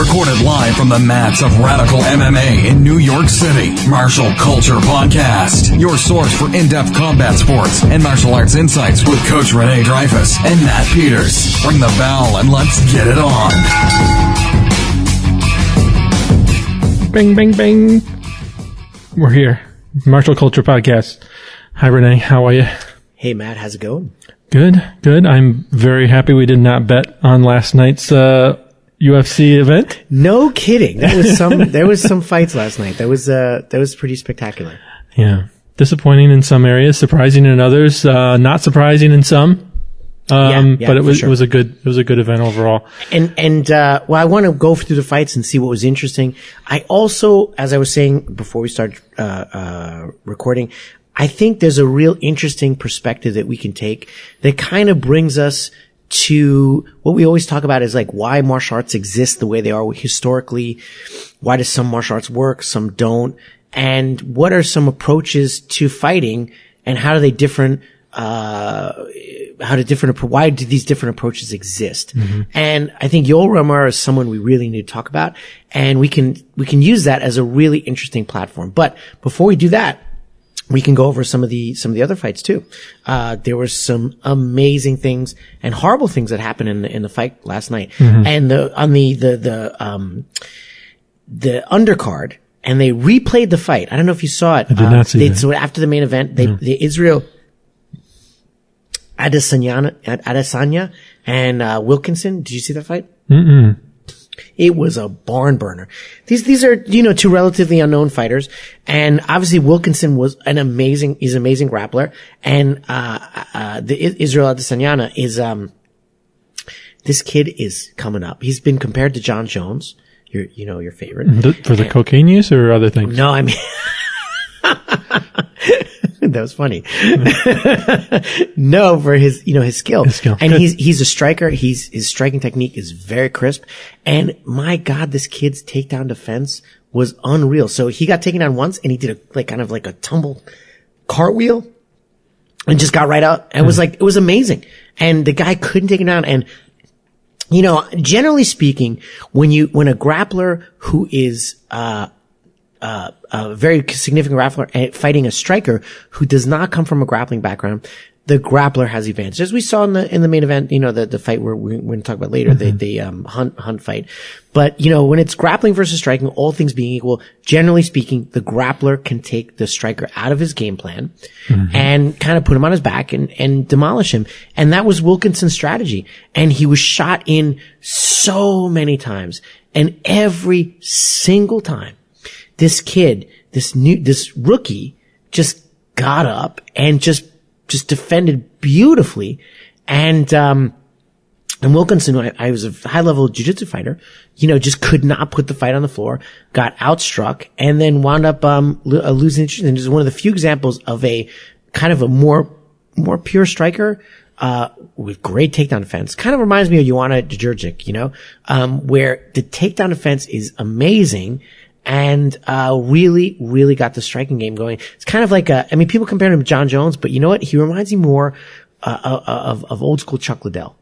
Recorded live from the mats of Radical MMA in New York City. Martial Culture Podcast. Your source for in-depth combat sports and martial arts insights with Coach Renee Dreyfus and Matt Peters. Ring the bell and let's get it on. Bang, bang, bang. We're here. Martial Culture Podcast. Hi, Renee. How are you? Hey, Matt. How's it going? Good, good. I'm very happy we did not bet on last night's UFC event. No kidding. There was some fights last night. That was pretty spectacular. Yeah. Disappointing in some areas, surprising in others, not surprising in some. But it was a good event overall. And I want to go through the fights and see what was interesting. I also, as I was saying before we started recording, I think there's a real interesting perspective that we can take that kind of brings us to what we always talk about is like why martial arts exist the way they are historically. Why does some martial arts work, some don't? And what are some approaches to fighting and why do these different approaches exist? Mm-hmm. And I think Yoel Romero is someone we really need to talk about, and we can use that as a really interesting platform. But before we do that, we can go over some of the other fights too. There were some amazing things and horrible things that happened in the fight last night. Mm-hmm. And on the undercard, and they replayed the fight. I don't know if you saw it. I did not see that. So after the main event, the Israel Adesanya and Wilkinson. Did you see that fight? Mm-mm. It was a barn burner. These are, two relatively unknown fighters. And obviously Wilkinson he's an amazing grappler. And, the Israel Adesanya is, this kid is coming up. He's been compared to John Jones, your favorite. For the cocaine use or other things? No, I mean, that was funny. No, for his skill. And he's a striker. His striking technique is very crisp. And my God, this kid's takedown defense was unreal. So he got taken down once and he did a tumble cartwheel and just got right out. And it was amazing. And the guy couldn't take him down. And, generally speaking, when a grappler who is, a very significant grappler fighting a striker who does not come from a grappling background, the grappler has the advantage. As we saw in the main event, the fight we're going to talk about later, mm-hmm. the Hunt fight. But, when it's grappling versus striking, all things being equal, generally speaking, the grappler can take the striker out of his game plan mm-hmm. and kind of put him on his back and demolish him. And that was Wilkinson's strategy. And he was shot in so many times. And every single time, this kid, this rookie just got up and just defended beautifully. And Wilkinson, I was a high level jiu-jitsu fighter, just could not put the fight on the floor, got outstruck, and then wound up, losing interest. And just one of the few examples of a kind of a more pure striker, with great takedown defense. Kind of reminds me of Joanna Djurdjic, where the takedown defense is amazing. And, really, really got the striking game going. It's kind of like people compare him to John Jones, but you know what? He reminds me more, of old school Chuck Liddell,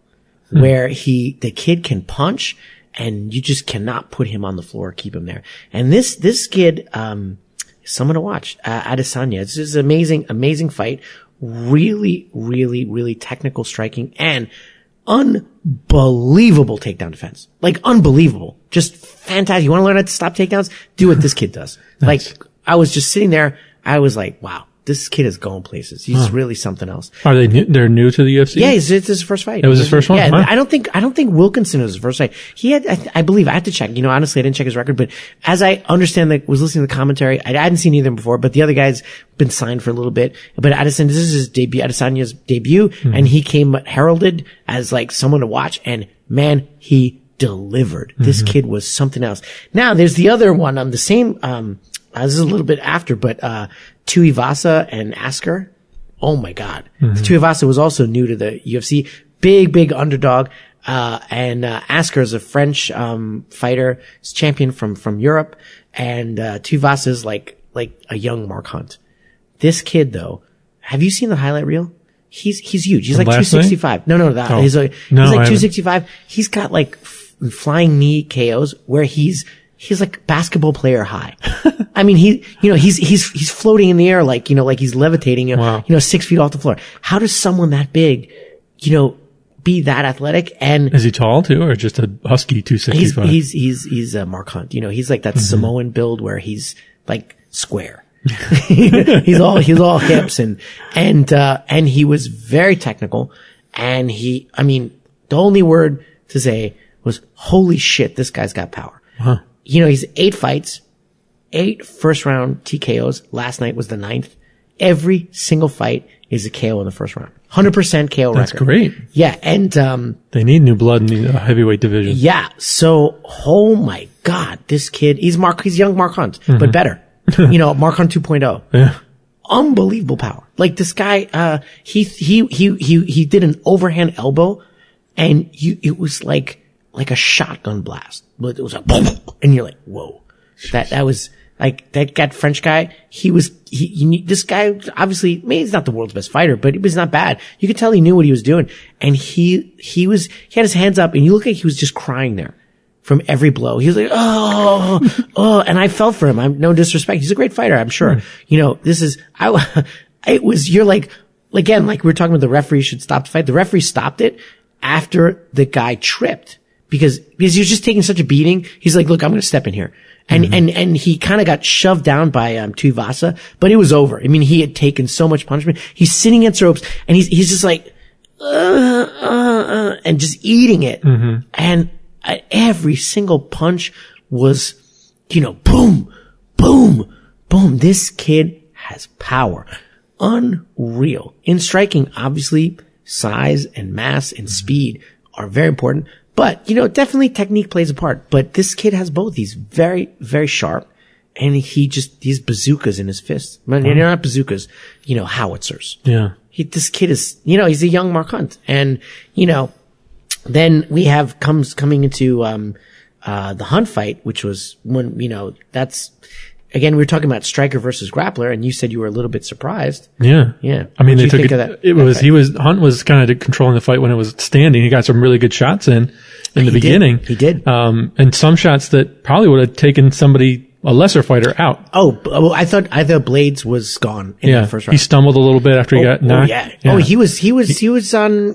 where the kid can punch and you just cannot put him on the floor, keep him there. And this kid, someone to watch, Adesanya. It's just an amazing fight. Really, really, really technical striking and unbelievable takedown defense. Like unbelievable. Just fantastic. You want to learn how to stop takedowns? Do what this kid does. Nice. Like I was just sitting there. I was like, wow, this kid is going places. He's really something else. Are they new? They're new to the UFC? Yeah, it's his first fight. It was his first one? Yeah. Huh? I don't think Wilkinson was his first fight. He had, I believe, I had to check. Honestly, I didn't check his record, but as I understand was listening to the commentary, I hadn't seen either of them before, but the other guy's been signed for a little bit. But this is his debut, Adesanya's debut, and he came heralded as like someone to watch, and man, he delivered. Mm-hmm. This kid was something else. Now, there's the other one on the same, this is a little bit after, but, Tuivasa and Asker. Oh my God. Mm-hmm. Tuivasa was also new to the UFC. Big underdog. And Asker is a French, fighter. He's champion from Europe. And, Tuivasa is like a young Mark Hunt. This kid though, have you seen the highlight reel? He's huge. He's like 265. No, he's like 265. He's got like flying knee KOs where he's like basketball player high. I mean, he's floating in the air like he's levitating, 6 feet off the floor. How does someone that big, be that athletic? And is he tall too, or just a husky 265? He's Mark Hunt. He's like that Samoan build where he's like square. he's all hips and he was very technical. And the only word to say was, holy shit, this guy's got power. Huh. He's 8 fights, 8 first round TKOs. Last night was the 9th. Every single fight is a KO in the first round. 100% KO record. That's great. Yeah. And, they need new blood in the heavyweight division. Yeah. So, oh my God, this kid, he's young Mark Hunt, but better. Mark Hunt 2.0. Yeah. Unbelievable power. Like this guy, he did an overhand elbow and it was like a shotgun blast. It was like, boom, and you're like, whoa. That was like, that French guy, this guy, obviously, maybe he's not the world's best fighter, but he was not bad. You could tell he knew what he was doing. And he had his hands up and you look like he was just crying there from every blow. He was like, oh, and I felt for him. I'm no disrespect. He's a great fighter, I'm sure. You're like, again, like we were talking about the referee should stop the fight. The referee stopped it after the guy tripped because he was just taking such a beating. He's like, look, I'm going to step in here. And he kind of got shoved down by, Tuivasa, but it was over. I mean, he had taken so much punishment. He's sitting against ropes and he's just like, and just eating it. And every single punch was, boom, boom, boom. This kid has power. Unreal. In striking, obviously, size and mass and speed are very important. But, definitely technique plays a part. But this kid has both. He's very, very sharp. And he's bazookas in his fists. They're not bazookas, howitzers. Yeah. This kid is, he's a young Mark Hunt. And, then we have coming into, the Hunt fight, which was when, that's, again, we were talking about striker versus grappler, and you said you were a little bit surprised. Yeah. Yeah. I mean, they took it. Hunt was kind of controlling the fight when it was standing. He got some really good shots in the beginning. He did. And some shots that probably would have taken a lesser fighter out. Oh, well, I thought Blaydes was gone in the first round. He stumbled a little bit after he got knocked. Yeah. Oh, he was on,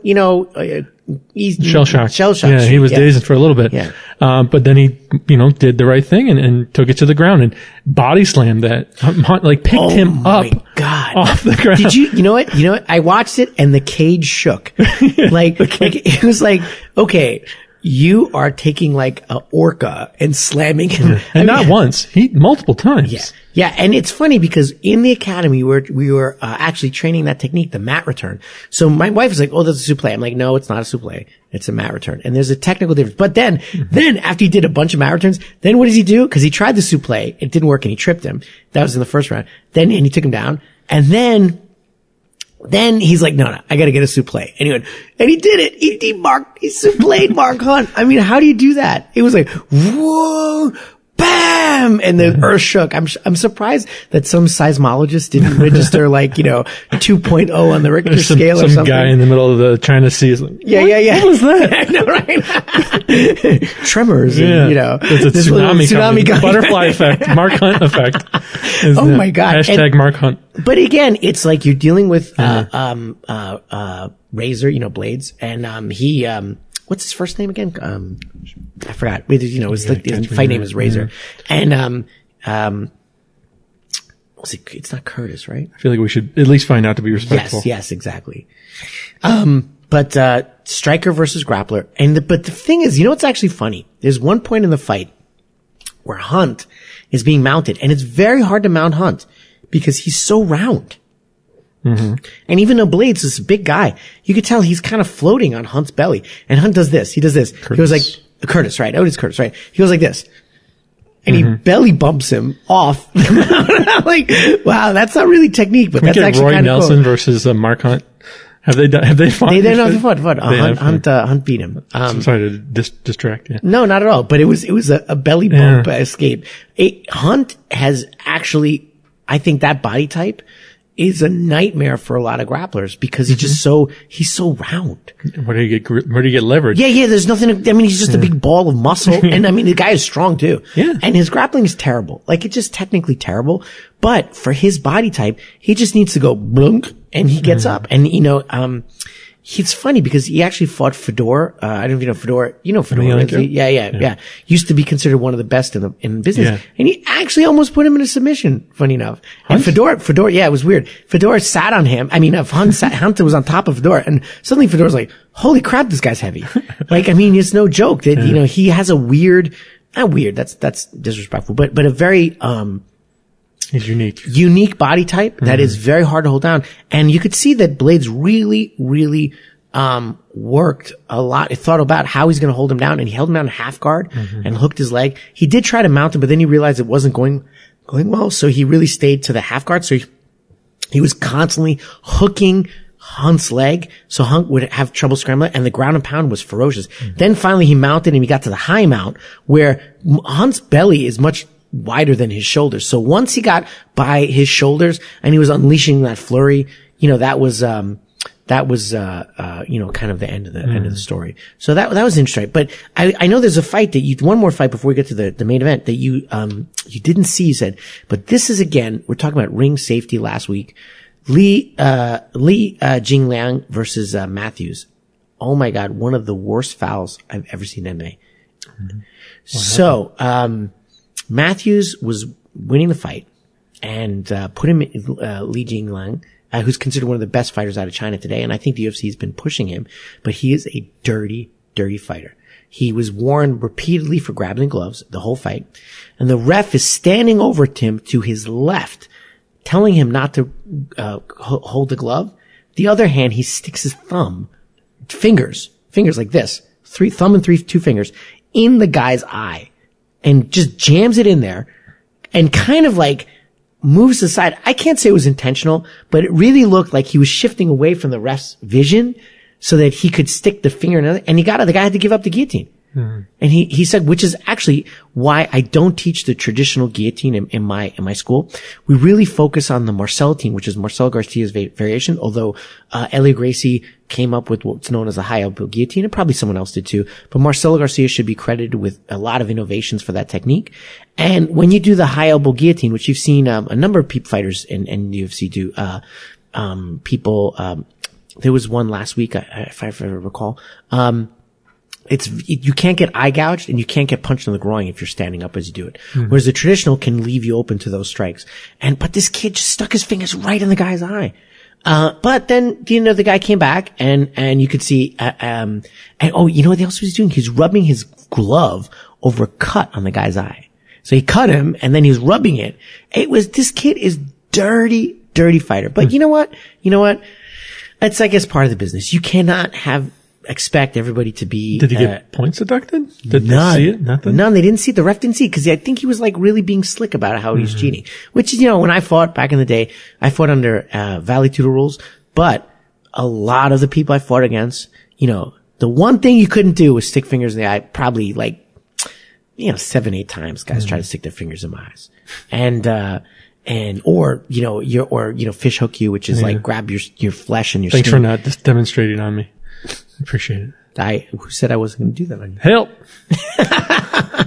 shell shock. Yeah, he was dazed for a little bit. Yeah. But then he, did the right thing and took it to the ground and body slammed that. Hunt, picked him up off the ground. Did you know what? I watched it and the cage shook. It was like, okay, you are taking like a orca and slamming him. And not once, multiple times. Yeah. Yeah. And it's funny because in the academy we were actually training that technique, the mat return. So my wife was like, oh, that's a suplex. I'm like, no, it's not a suplex. It's a mat return. And there's a technical difference. But then after he did a bunch of mat returns, then what does he do? Cause he tried the suplex. It didn't work and he tripped him. That was in the first round. And he took him down. And then he's like, no, I gotta get a suplex. And he did it. He suplexed Mark Hunt. I mean, how do you do that? It was like, whoa, bam! And the earth shook. I'm surprised that some seismologists didn't register 2.0 on the Richter scale or something. Some guy in the middle of the China Sea is like, yeah. What was that? I know, right? Tremors. Yeah. And, it's a tsunami coming. Butterfly effect. Mark Hunt effect. Oh my God. Hashtag Mark Hunt. But again, it's like you're dealing with, Razor, Blaydes, and, he, what's his first name again? I forgot. His fight name is Razor. And, it's not Curtis, right? I feel like we should at least find out to be respectful. Yes, exactly. But striker versus grappler. But the thing is, what's actually funny? There's one point in the fight where Hunt is being mounted, and it's very hard to mount Hunt because he's so round. And even though Blaydes is a big guy, you could tell he's kind of floating on Hunt's belly. And Hunt does this. He does this. Curtis. He goes like, Curtis, right? Oh, it's Curtis, right? He goes like this. And he belly bumps him off. I'm like, wow, that's not really technique, but that's actually kind of cool. Roy Nelson versus Mark Hunt. Have they fought? They fought. Hunt beat him. I'm sorry to distract you. No, not at all. But it was a belly bump escape. Hunt has actually, I think that body type is a nightmare for a lot of grapplers because he's so round. Where do you get leverage? Yeah. There's nothing. He's just a big ball of muscle. And the guy is strong too. Yeah. And his grappling is terrible. Like it's just technically terrible. But for his body type, he just needs to go blunk and he gets up. And, it's funny because he actually fought Fedor. I don't know if you know Fedor. You know Fedor. Right? Yeah. Used to be considered one of the best in business. Yeah. And he actually almost put him in a submission, funny enough. Hunt? And Fedor, yeah, it was weird. Fedor sat on him. Hunt was on top of Fedor and suddenly Fedor's like, holy crap, this guy's heavy. It's no joke that, he has a not weird, that's disrespectful, but a very, he's unique body type that is very hard to hold down. And you could see that Blaydes really, really, worked a lot. He thought about how he's going to hold him down and he held him down in half guard and hooked his leg. He did try to mount him, but then he realized it wasn't going well. So he really stayed to the half guard. So he was constantly hooking Hunt's leg. So Hunt would have trouble scrambling and the ground and pound was ferocious. Then finally he mounted and he got to the high mount where Hunt's belly is much wider than his shoulders. So once he got by his shoulders and he was unleashing that flurry, that was kind of the end of the story. So that was interesting. But I know there's a fight one more fight before we get to the main event that you didn't see, you said, but this is again, we're talking about ring safety last week. Li Jingliang versus, Matthews. Oh my God. One of the worst fouls I've ever seen in MMA. So, Matthews was winning the fight and put him in Li Jingliang, who's considered one of the best fighters out of China today. And I think the UFC has been pushing him, but he is a dirty, dirty fighter. He was warned repeatedly for grabbing gloves the whole fight. And the ref is standing over to his left, telling him not to hold the glove. The other hand, he sticks his fingers like this, thumb and two fingers in the guy's eye. And just jams it in there and kind of like moves aside. I can't say it was intentional, but it really looked like he was shifting away from the ref's vision so that he could stick the finger in it. And the guy had to give up the guillotine. And he said, which is actually why I don't teach the traditional guillotine in my school. We really focus on the Marcellitine, which is Marcelo Garcia's variation, although, Ellie Gracie came up with what's known as a high elbow guillotine, and probably someone else did too. But Marcelo Garcia should be credited with a lot of innovations for that technique. And when you do the high elbow guillotine, which you've seen, a number of fighters in the UFC do, there was one last week, if I recall, you can't get eye gouged and you can't get punched in the groin if you're standing up as you do it. Whereas the traditional can leave you open to those strikes. But this kid just stuck his fingers right in the guy's eye. But then, the guy came back and you could see, you know what else was doing? He's rubbing his glove over a cut on the guy's eye. So he cut him and then he was rubbing it. This kid is dirty, dirty fighter. But you know what? It's, I guess, part of the business. You cannot expect everybody to be. Did he get points deducted? Did they see it? Nothing? None. They didn't see it. The ref didn't see it because I think he was like really being slick about how he was cheating. Which is, when I fought back in the day, I fought under Vale Tudo rules, but a lot of the people I fought against, the one thing you couldn't do was stick fingers in the eye. Probably 7-8 times guys try to stick their fingers in my eyes. Or fish hook you, which is like grab your flesh and your Thanks for not just demonstrating on me. Appreciate it. Who said I wasn't going to do that on you? Help!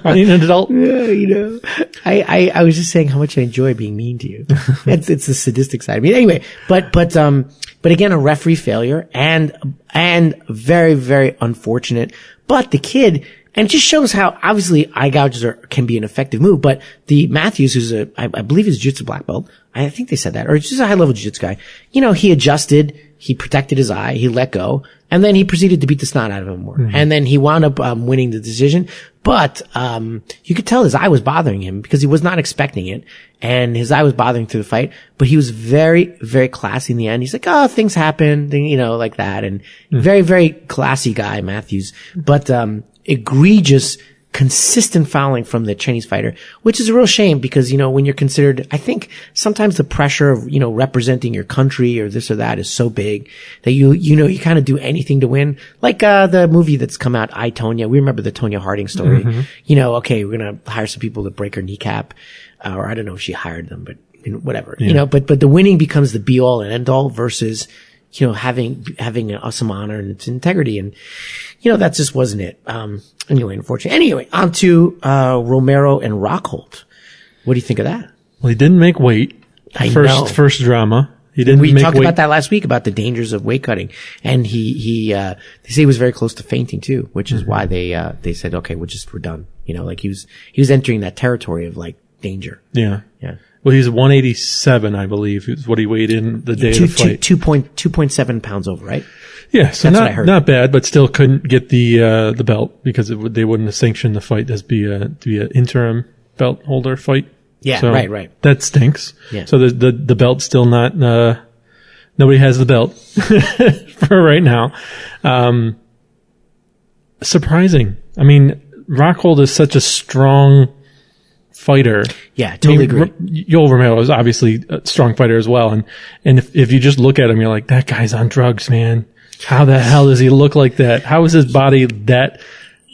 I need an adult. Yeah, I was just saying how much I enjoy being mean to you. It's the sadistic side of me. Anyway, but again, a referee failure and very, very unfortunate. But the kid, and it just shows how obviously eye gouges can be an effective move. But the Matthews, who's I believe he's a jiu-jitsu black belt. I think they said that, or just a high level jiu-jitsu guy. He adjusted, he protected his eye, he let go, and then he proceeded to beat the snot out of him more. And then he wound up winning the decision. But you could tell his eye was bothering him because he was not expecting it, and his eye was bothering through the fight. But he was very, very classy in the end. He's like, "Oh, things happen," like that, and very, very classy guy, Matthews. But egregious, consistent fouling from the Chinese fighter, which is a real shame because, when you're considered, I think sometimes the pressure of, representing your country or this or that is so big that you kind of do anything to win. Like, the movie that's come out, I, Tonya. We remember the Tonya Harding story. Okay, we're going to hire some people to break her kneecap. Or I don't know if she hired them, but whatever, but the winning becomes the be all and end all versus, having some honor and its integrity. And, that just wasn't it. Anyway, unfortunately. Anyway, on to, Romero and Rockhold. What do you think of that? Well, he didn't make weight. First drama. We talked about that last week about the dangers of weight cutting, and they say he was very close to fainting too, which is why they said, okay, we're done. Like he was entering that territory of like danger. Yeah. Yeah. Well, he's 187, I believe, is what he weighed in the day of the fight. 2.7 pounds over, right? Yeah. So not bad, but still couldn't get the belt because they wouldn't have sanctioned the fight as be an interim belt holder fight. Yeah, so right. That stinks. Yeah. So the belt's still not, nobody has the belt for right now. Surprising. I mean, Rockhold is such a strong fighter. Yeah, totally agree. Yoel Romero is obviously a strong fighter as well. And if you just look at him, you're like, that guy's on drugs, man. How the hell does he look like that? How is his body that,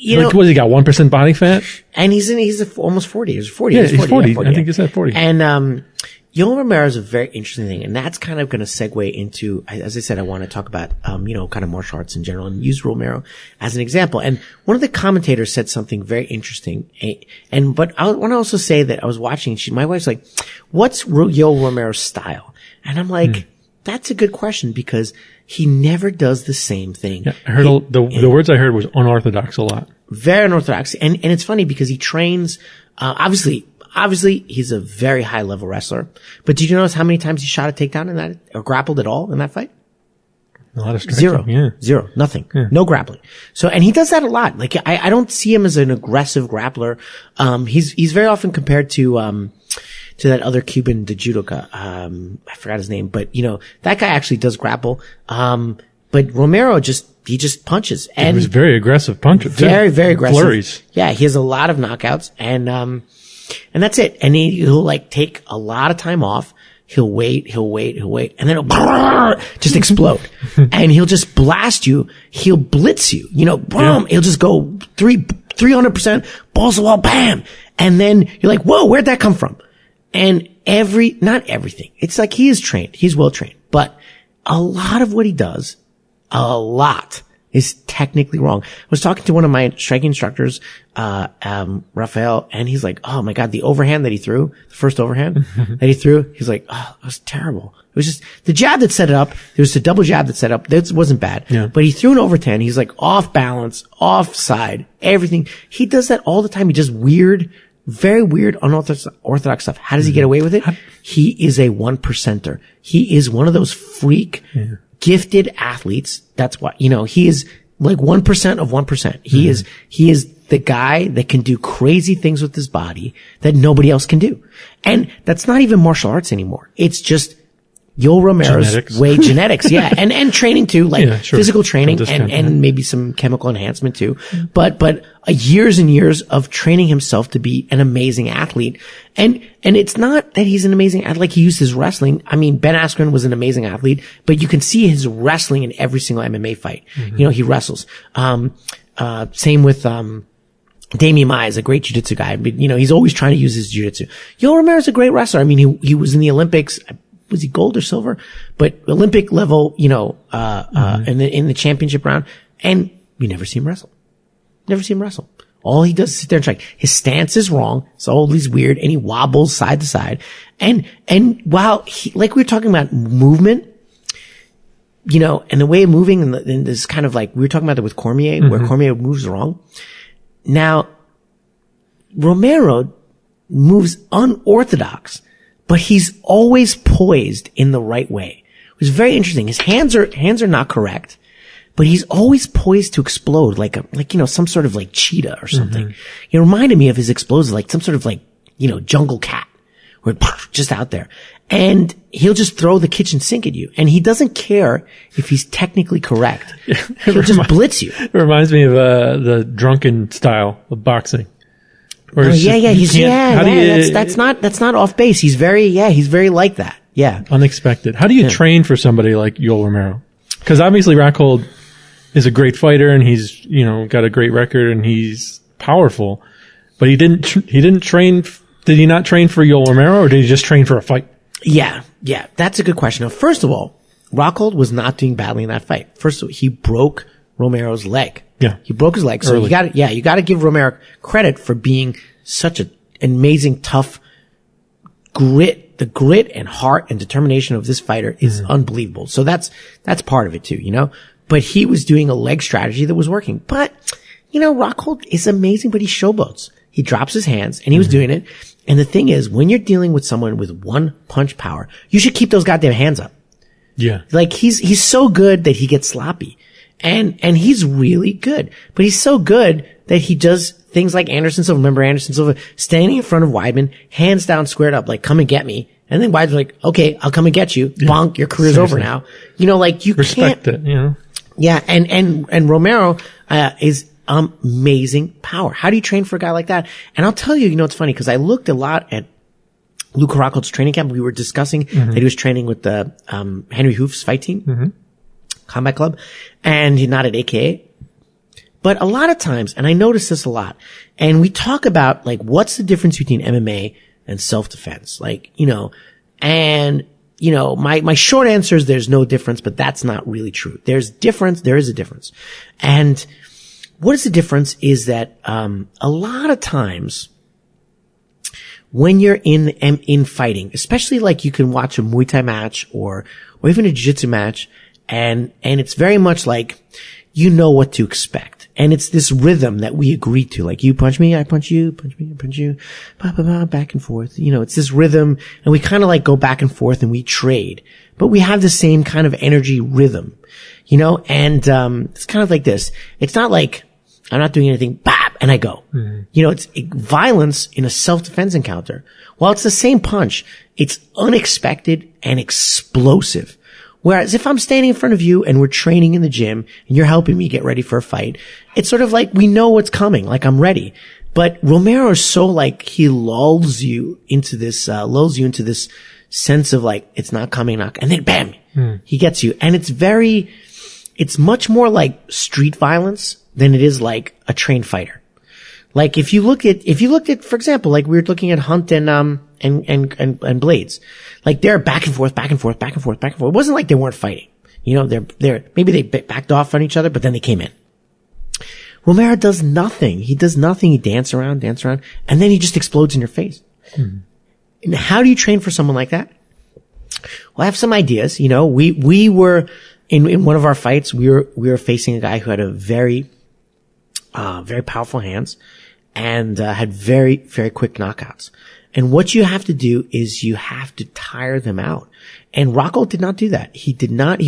what has he got? 1% body fat? And he's almost 40. He's 40. Yeah, he's 40. I think he said 40. And, Yoel Romero is a very interesting thing. And that's kind of going to segue into, as I said, I want to talk about, kind of martial arts in general and use Romero as an example. And one of the commentators said something very interesting. But I want to also say that I was watching, my wife's like, what's Yoel Romero's style? And I'm like, that's a good question because he never does the same thing. Yeah, I heard the words I heard was unorthodox a lot. Very unorthodox. And it's funny because he trains, obviously he's a very high level wrestler. But did you notice how many times he shot a takedown in that or grappled at all in that fight? A lot of striking. Zero. Nothing. Yeah. No grappling. So, and he does that a lot. Like, I don't see him as an aggressive grappler. He's very often compared to that other Cuban, the judoka. I forgot his name, but that guy actually does grapple. But Romero he just punches. And he was very aggressive puncher. Very, very aggressive. Flurries. Yeah, he has a lot of knockouts and that's it. And he'll like take a lot of time off. He'll wait, and then he'll just explode. And he'll just blast you. He'll blitz you. Boom. He'll just go 300%, balls to the wall, bam. And then you're like, whoa, where'd that come from? And not everything. It's like he is trained. He's well trained. But a lot of what he does, is technically wrong. I was talking to one of my striking instructors, Rafael, and he's like, oh my God, the overhand that he threw, the first overhand that he threw, he's like, oh, it was terrible. It was just the jab that set it up. There was a double jab that set up. That wasn't bad. Yeah. But he threw an overhand. He's like off balance, offside, everything. He does that all the time. He does very weird, unorthodox stuff. How does he get away with it? He is a 1%er. He is one of those freak, gifted athletes. That's why, he is like 1% of 1%. He is the guy that can do crazy things with his body that nobody else can do. And that's not even martial arts anymore. It's just Yoel Romero's genetics. Yeah. And training too, physical training and maybe some chemical enhancement too. But years and years of training himself to be an amazing athlete. And it's not that he's an amazing athlete. Like he used his wrestling. I mean, Ben Askren was an amazing athlete, but you can see his wrestling in every single MMA fight. He wrestles. Same with, Damian Maia is a great jiu-jitsu guy, but he's always trying to use his jiu-jitsu. Yoel Romero's a great wrestler. I mean, he was in the Olympics. Was he gold or silver? But Olympic level, in the championship round, and you never see him wrestle. All he does is sit there and strike. His stance is wrong. It's always weird, and he wobbles side to side. And while like we were talking about movement, and the way of moving, and this kind of like we were talking about that with Cormier, where Cormier moves wrong. Now, Romero moves unorthodox, but he's always poised in the right way. It was very interesting. His hands are not correct, but he's always poised to explode like some sort of like cheetah or something. It reminded me of his explosions, like some sort of like, jungle cat where just out there. And he'll just throw the kitchen sink at you. And he doesn't care if he's technically correct. He'll just blitz you. It reminds me of, the drunken style of boxing. That's not off base. He's very like that. Yeah. Unexpected. How do you train for somebody like Yoel Romero? Because obviously Rockhold is a great fighter and he's, got a great record and he's powerful, but he didn't train. Did he not train for Yoel Romero or did he just train for a fight? Yeah. That's a good question. Now, first of all, Rockhold was not doing badly in that fight. First of all, he broke Romero's leg. Yeah. He broke his leg. So Early. you got to give Romero credit for being such an amazing, tough grit. The grit and heart and determination of this fighter is unbelievable. So that's part of it too, you know, but he was doing a leg strategy that was working. But, you know, Rockhold is amazing, but he showboats. He drops his hands and he was doing it. And the thing is, when you're dealing with someone with one punch power, you should keep those goddamn hands up. Yeah. Like he's so good that he gets sloppy. And he's really good, but he's so good that he does things like Anderson Silva. Remember Anderson Silva standing in front of Weidman, hands down, squared up, like, come and get me. And then Weidman's like, okay, I'll come and get you. Yeah. Bonk, your career's over now. You know, like you respect can't. It, you know? Yeah. And Romero, is amazing power. How do you train for a guy like that? And I'll tell you, you know, it's funny because I looked a lot at Luke Rockhold's training camp. We were discussing that he was training with the, Henry Hoof's fight team. Combat Club, and he's not at AKA. But a lot of times, and I notice this a lot, and we talk about, like, what's the difference between MMA and self-defense? Like, you know, and, you know, my short answer is there's no difference, but that's not really true. There is a difference. And what is the difference is that, a lot of times, when you're in fighting, especially like you can watch a Muay Thai match or even a Jiu-Jitsu match, and it's very much like, you know what to expect. And it's this rhythm that we agree to. Like, you punch me, I punch you, punch me, I punch you, back and forth. You know, it's this rhythm, and we kind of like go back and forth and we trade. But we have the same kind of energy rhythm, you know, and, it's kind of like this. It's not like, I'm not doing anything, bap, and I go. You know, it's violence in a self-defense encounter. While it's the same punch, it's unexpected and explosive. Whereas if I'm standing in front of you and we're training in the gym and you're helping me get ready for a fight, it's sort of like we know what's coming, like I'm ready. But Romero is so like, he lulls you into this sense of like, it's not coming, and then bam, he gets you. And it's much more like street violence than it is like a trained fighter. Like if you looked at, for example, like we were looking at Hunt and Blaydes, like they're back and forth. It wasn't like they weren't fighting. You know, maybe they backed off on each other, but then they came in. Romero does nothing. He does nothing. He dance around, and then he just explodes in your face. And how do you train for someone like that? Well, I have some ideas. You know, we were in one of our fights, we were facing a guy who had a very powerful hands and had very, very quick knockouts. And what you have to do is you have to tire them out. And Rockhold did not do that. He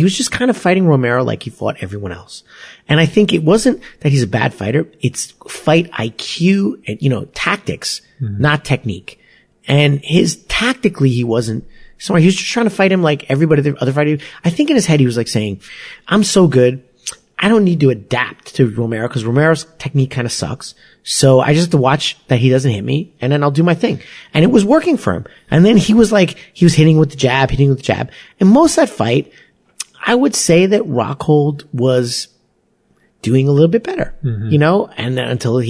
was just kind of fighting Romero like he fought everyone else. And I think it wasn't that he's a bad fighter. It's fight IQ and, you know, tactics, not technique. And tactically, he wasn't smart. He was just trying to fight him like everybody, the other fighter. I think in his head, he was like saying, I'm so good. I don't need to adapt to Romero because Romero's technique kind of sucks. So I just have to watch that he doesn't hit me and then I'll do my thing. And it was working for him. And then he was hitting with the jab. And most of that fight, I would say that Rockhold was doing a little bit better, you know, and then until it's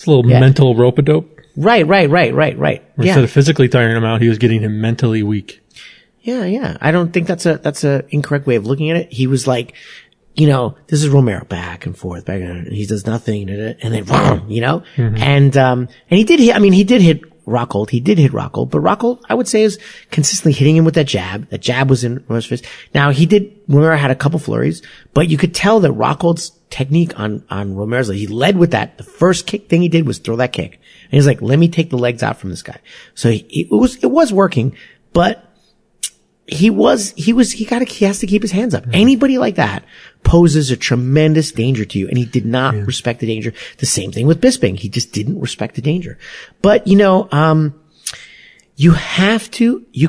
a little mental rope-a-dope. Right. Instead of physically tiring him out, he was getting him mentally weak. Yeah. I don't think that's a incorrect way of looking at it. He was like, you know, this is Romero back and forth, and he does nothing, and then, boom, you know, and he did hit Rockhold, but Rockhold, I would say, is consistently hitting him with that jab. That jab was in Romero's fist. Now, Romero had a couple flurries, but you could tell that Rockhold's technique on Romero's, he led with that. The first kick thing he did was throw that kick. And he's like, let me take the legs out from this guy. So it was working, but he has to keep his hands up. Anybody like that poses a tremendous danger to you, and he did not respect the danger. The same thing with Bisping. He just didn't respect the danger. But, you know, you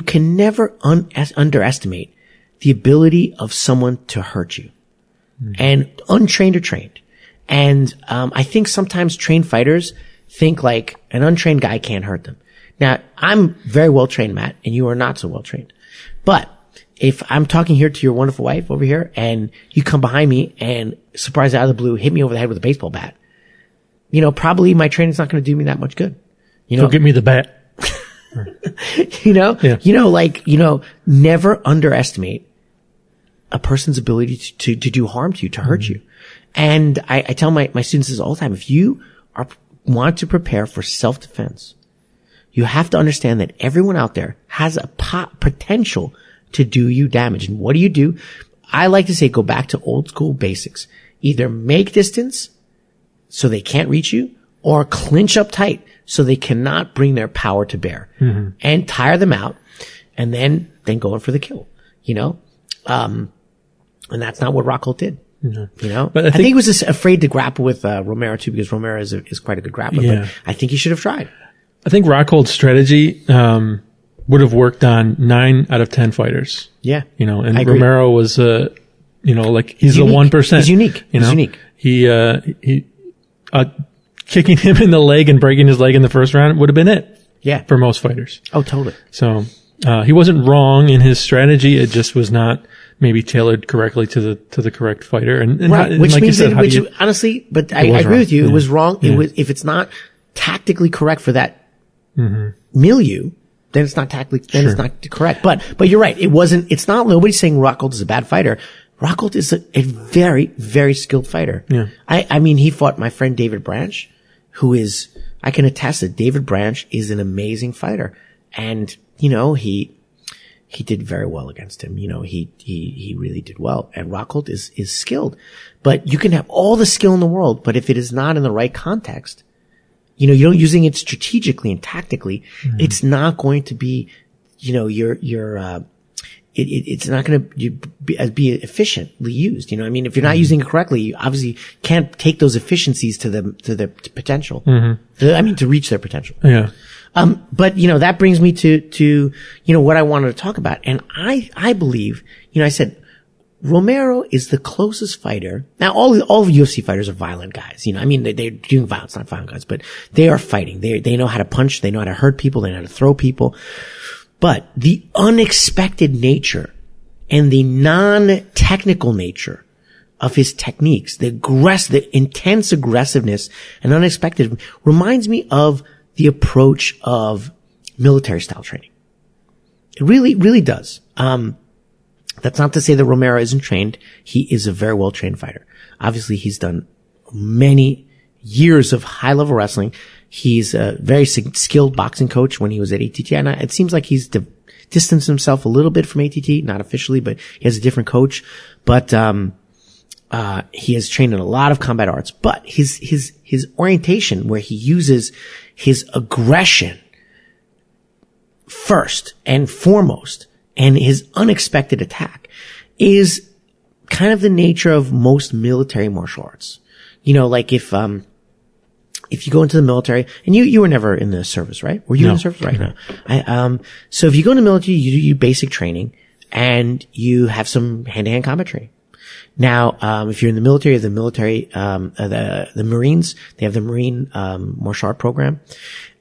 can never underestimate the ability of someone to hurt you. And untrained or trained. And, I think sometimes trained fighters think like an untrained guy can't hurt them. Now, I'm very well trained, Matt, and you are not so well trained. But if I'm talking here to your wonderful wife over here and you come behind me and surprise out of the blue, hit me over the head with a baseball bat, you know, probably my training's not going to do me that much good. You know, go get me the bat. Never underestimate a person's ability to do harm to you, to hurt you. And I tell my students this all the time. If you want to prepare for self-defense, you have to understand that everyone out there has a potential to do you damage. And what do? I like to say, go back to old school basics. Either make distance so they can't reach you, or clinch up tight so they cannot bring their power to bear, and tire them out, and then go in for the kill, and that's not what Rockhold did. But I think he was just afraid to grapple with Romero too, because Romero is quite a good grappler, but I think he should have tried. I think Rockhold's strategy would have worked on 9 out of 10 fighters. Yeah. And Romero was he's the 1%. He's unique. He's unique. He kicking him in the leg and breaking his leg in the first round would have been it. Yeah. For most fighters. Oh, totally. So, he wasn't wrong in his strategy. It just was not maybe tailored correctly to the correct fighter. And right. Which like means you said, honestly, but I agree with you. Yeah. It was wrong. Yeah. If it's not tactically correct for that milieu, then it's not it's not correct. But you're right. It's not, nobody's saying Rockhold is a bad fighter. Rockhold is a very, very skilled fighter. Yeah. I mean, he fought my friend David Branch, who is, I can attest that David Branch is an amazing fighter. And, he did very well against him. He really did well. And Rockhold is skilled. But you can have all the skill in the world, but if it is not in the right context, you're using it strategically and tactically, it's not going to be, it's not going to be efficiently used. If you're not using it correctly, you obviously can't take those efficiencies to their potential. To reach their potential. Yeah. But that brings me to what I wanted to talk about. And I believe, I said, Romero is the closest fighter. Now, all of UFC fighters are violent guys. They're doing violence, not violent guys, but they are fighting. They know how to punch. They know how to hurt people. They know how to throw people. But the unexpected nature and the non-technical nature of his techniques, the intense aggressiveness and unexpected reminds me of the approach of military style training. It really, really does. That's not to say that Romero isn't trained. He is a very well trained fighter. Obviously, he's done many years of high level wrestling. He's a very skilled boxing coach when he was at ATT. And it seems like he's distanced himself a little bit from ATT, not officially, but he has a different coach. But, he has trained in a lot of combat arts, but his orientation where he uses his aggression first and foremost and his unexpected attack is kind of the nature of most military martial arts. Like if you go into the military, and you were never in the service, right? Were you in the service? Right now. So if you go into the military, you do basic training and you have some hand-to-hand combat training. Now, if you're in the military, the Marines, they have the Marine, martial art program.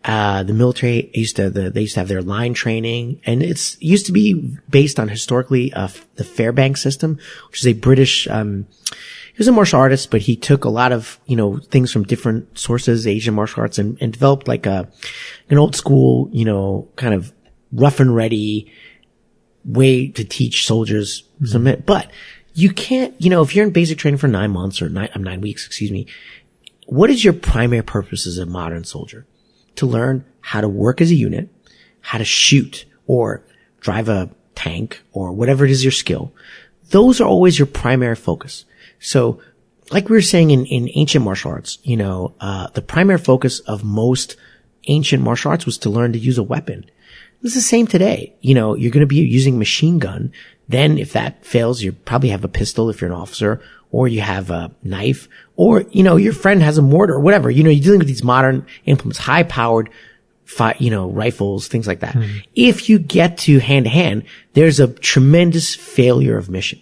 The military they used to have their line training, and it used to be based on historically, the Fairbanks system, which is a British, he was a martial artist, but he took a lot of, things from different sources, Asian martial arts, and developed like an old school, kind of rough and ready way to teach soldiers submit. But you can't, if you're in basic training for 9 months or 9 weeks, what is your primary purpose as a modern soldier? To learn how to work as a unit, how to shoot or drive a tank or whatever it is your skill. Those are always your primary focus. So, like we were saying in ancient martial arts, the primary focus of most ancient martial arts was to learn to use a weapon. It's the same today. You're going to be using machine gun. Then if that fails, you probably have a pistol if you're an officer, or you have a knife, or, your friend has a mortar or whatever. You're dealing with these modern implements, high powered, rifles, things like that. If you get to hand to hand, there's a tremendous failure of mission.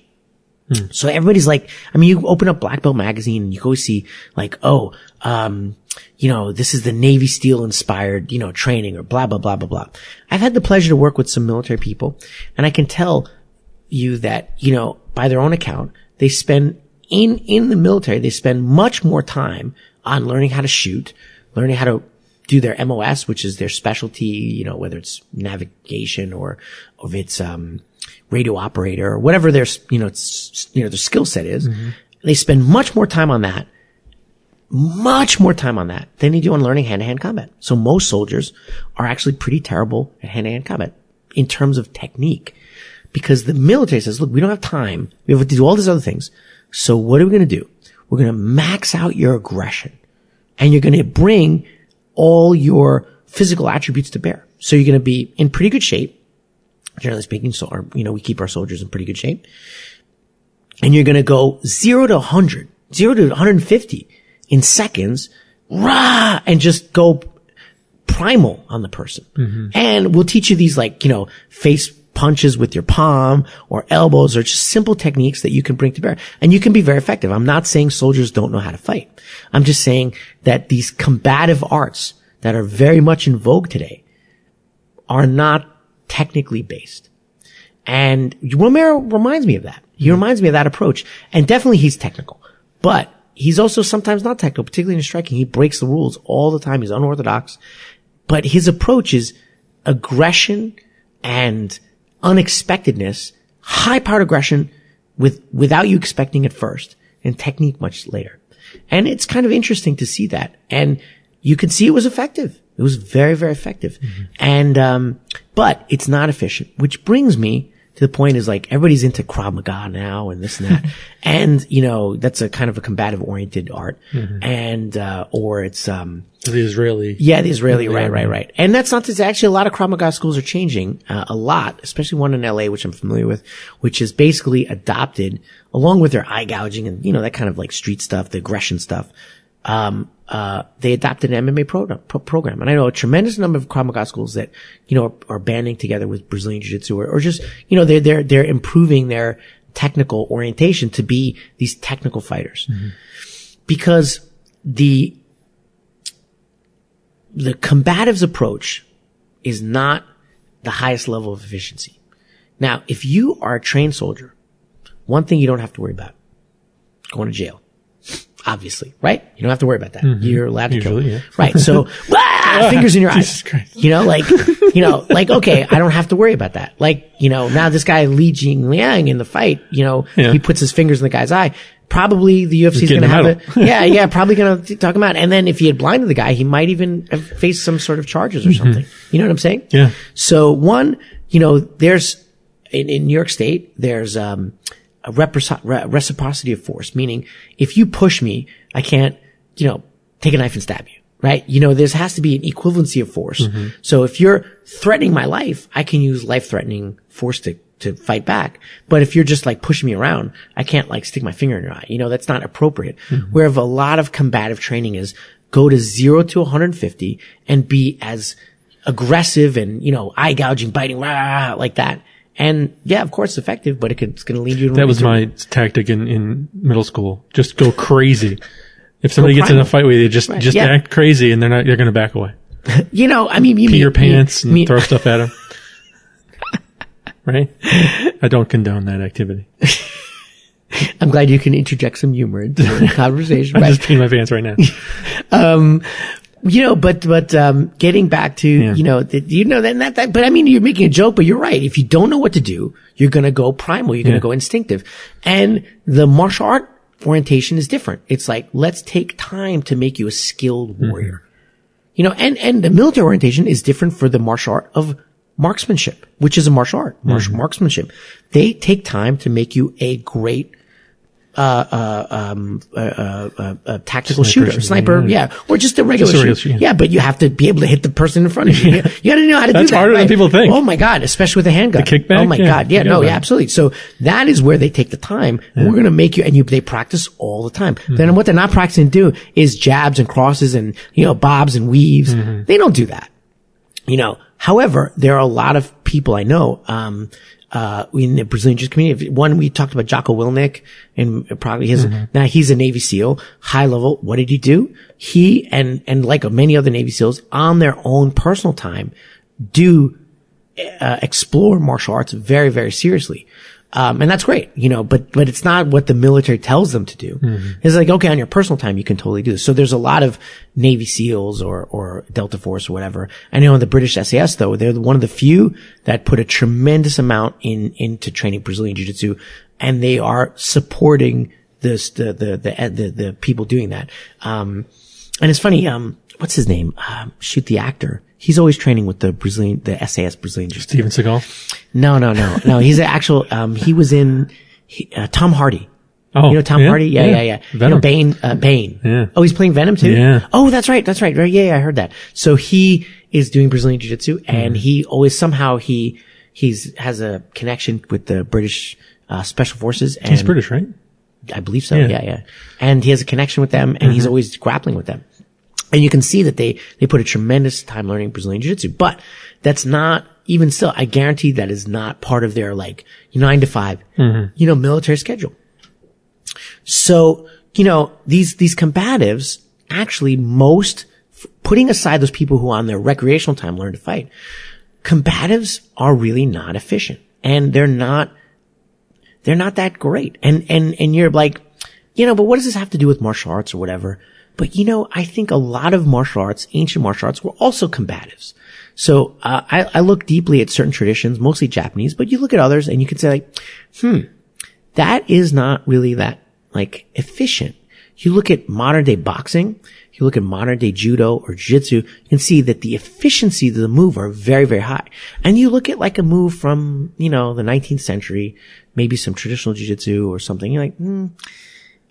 So everybody's like, you open up Black Belt magazine and you go see like, this is the Navy SEAL inspired, training or blah, blah, blah, blah, blah. I've had the pleasure to work with some military people, and I can tell you that, by their own account, they spend in the military, they spend much more time on learning how to shoot, learning how to do their MOS, which is their specialty, whether it's navigation or if it's, radio operator or whatever their, their skill set is. Mm-hmm. They spend much more time on that than they do on learning hand-to-hand combat. So most soldiers are actually pretty terrible at hand-to-hand combat in terms of technique, because the military says, look, we don't have time. We have to do all these other things. So what are we going to do? We're going to max out your aggression, and you're going to bring all your physical attributes to bear. So you're going to be in pretty good shape, generally speaking. So we keep our soldiers in pretty good shape, and you're going to go 0 to 100, 0 to 150 in seconds, rah, and just go primal on the person. Mm-hmm. And we'll teach you these face punches with your palm or elbows, or just simple techniques that you can bring to bear. And you can be very effective. I'm not saying soldiers don't know how to fight. I'm just saying that these combative arts that are very much in vogue today are not technically based. And Romero reminds me of that. He reminds me of that approach. And definitely he's technical, but he's also sometimes not technical, particularly in striking. He breaks the rules all the time. He's unorthodox, but his approach is aggression and unexpectedness, high-powered aggression without you expecting it first, and technique much later. And it's kind of interesting to see that. And you can see it was effective. It was very, very effective. Mm-hmm. And, but it's not efficient, which brings me to the point is everybody's into Krav Maga now and this and that. And, that's a kind of a combative oriented art. Mm-hmm. And, or it's, the Israeli. Yeah, the Israeli. Right. And that's not to say, actually a lot of Krav Maga schools are changing, a lot, especially one in LA, which I'm familiar with, which is basically adopted along with their eye gouging and, that kind of street stuff, the aggression stuff. They adopted an MMA program. And I know a tremendous number of Krav Maga schools that, are banding together with Brazilian Jiu-Jitsu or just, they're improving their technical orientation to be these technical fighters. Mm-hmm. Because the combatives approach is not the highest level of efficiency. Now, if you are a trained soldier, one thing you don't have to worry about, going to jail. Obviously, right? You don't have to worry about that. Mm-hmm. You're allowed to kill. Yeah. Right. So, fingers in your eyes. Okay, I don't have to worry about that. Now this guy Li Jingliang in the fight, he puts his fingers in the guy's eye. Probably the UFC is going to have it. Probably going to talk him out. And then if he had blinded the guy, he might even have faced some sort of charges or something. You know what I'm saying? Yeah. So there's, in New York State, there's, a reciprocity of force, meaning if you push me, I can't, take a knife and stab you, right? There has to be an equivalency of force. Mm-hmm. So if you're threatening my life, I can use life-threatening force to fight back. But if you're just pushing me around, I can't stick my finger in your eye. That's not appropriate. Mm-hmm. Where a lot of combative training is go to 0 to 150 and be as aggressive and, eye gouging, biting, like that. And yeah, of course, it's effective, but it's going to lead you to. That was my tactic in middle school. Just go crazy. If somebody gets in a fight with you, just act crazy, and they're going to back away. You pee your pants and throw stuff at them. Right? I don't condone that activity. I'm glad you can interject some humor into the conversation. I'm just peeing my pants right now. But getting back to, but I mean, you're making a joke, but you're right. If you don't know what to do, you're going to go primal. You're going to go instinctive. And the martial art orientation is different. It's let's take time to make you a skilled warrior. Mm-hmm. And the military orientation is different for the martial art of marksmanship, which is a martial art, marksmanship. They take time to make you a great tactical sniper, or just a regular shooter. But you have to be able to hit the person in front of you. You got to know how to do that. That's harder than people think. Oh my God, especially with a handgun. The kickback? Oh my God. Absolutely. So that is where they take the time. Yeah. We're going to make you, they practice all the time. Mm-hmm. Then what they're not practicing to do is jabs and crosses and, bobs and weaves. Mm-hmm. They don't do that. However, there are a lot of people I know, in the Brazilian Jiu-Jitsu community. One, we talked about Jocko Willnick and probably now he's a Navy SEAL, high level. What did he do? He and like many other Navy SEALs on their own personal time do, explore martial arts very, very seriously. And that's great, but it's not what the military tells them to do. It's like, okay, on your personal time, you can totally do this. So there's a lot of Navy SEALs or Delta Force or whatever. I know in the British SAS, though, they're one of the few that put a tremendous amount into training Brazilian Jiu-Jitsu, and they are supporting the people doing that. And it's funny, what's his name? The actor. He's always training with the SAS Brazilian Jiu-Jitsu. Steven Seagal? No. He's an actual, he was in, Tom Hardy. Oh, Tom Hardy? Yeah. Venom. Bane. Yeah. Oh, he's playing Venom too? Yeah. Oh, that's right. Right. Yeah, I heard that. So he is doing Brazilian Jiu-Jitsu, and he always somehow has a connection with the British, Special Forces. And he's British, right? I believe so. Yeah. And he has a connection with them, and he's always grappling with them. And you can see that they put a tremendous time learning Brazilian Jiu-Jitsu, but that's not, even still, I guarantee that is not part of their 9 to 5, military schedule. So, these combatives actually putting aside those people who on their recreational time learn to fight, combatives are really not efficient, and they're not that great. And you're like, but what does this have to do with martial arts or whatever? But I think a lot of ancient martial arts were also combatives. So, I look deeply at certain traditions, mostly Japanese, but you look at others and you can say that is not really that efficient. You look at modern day boxing, you look at modern day judo or jiu-jitsu, you can see that the efficiency of the move are very, very high. And you look at a move from, the 19th century, maybe some traditional jiu-jitsu or something, you're like,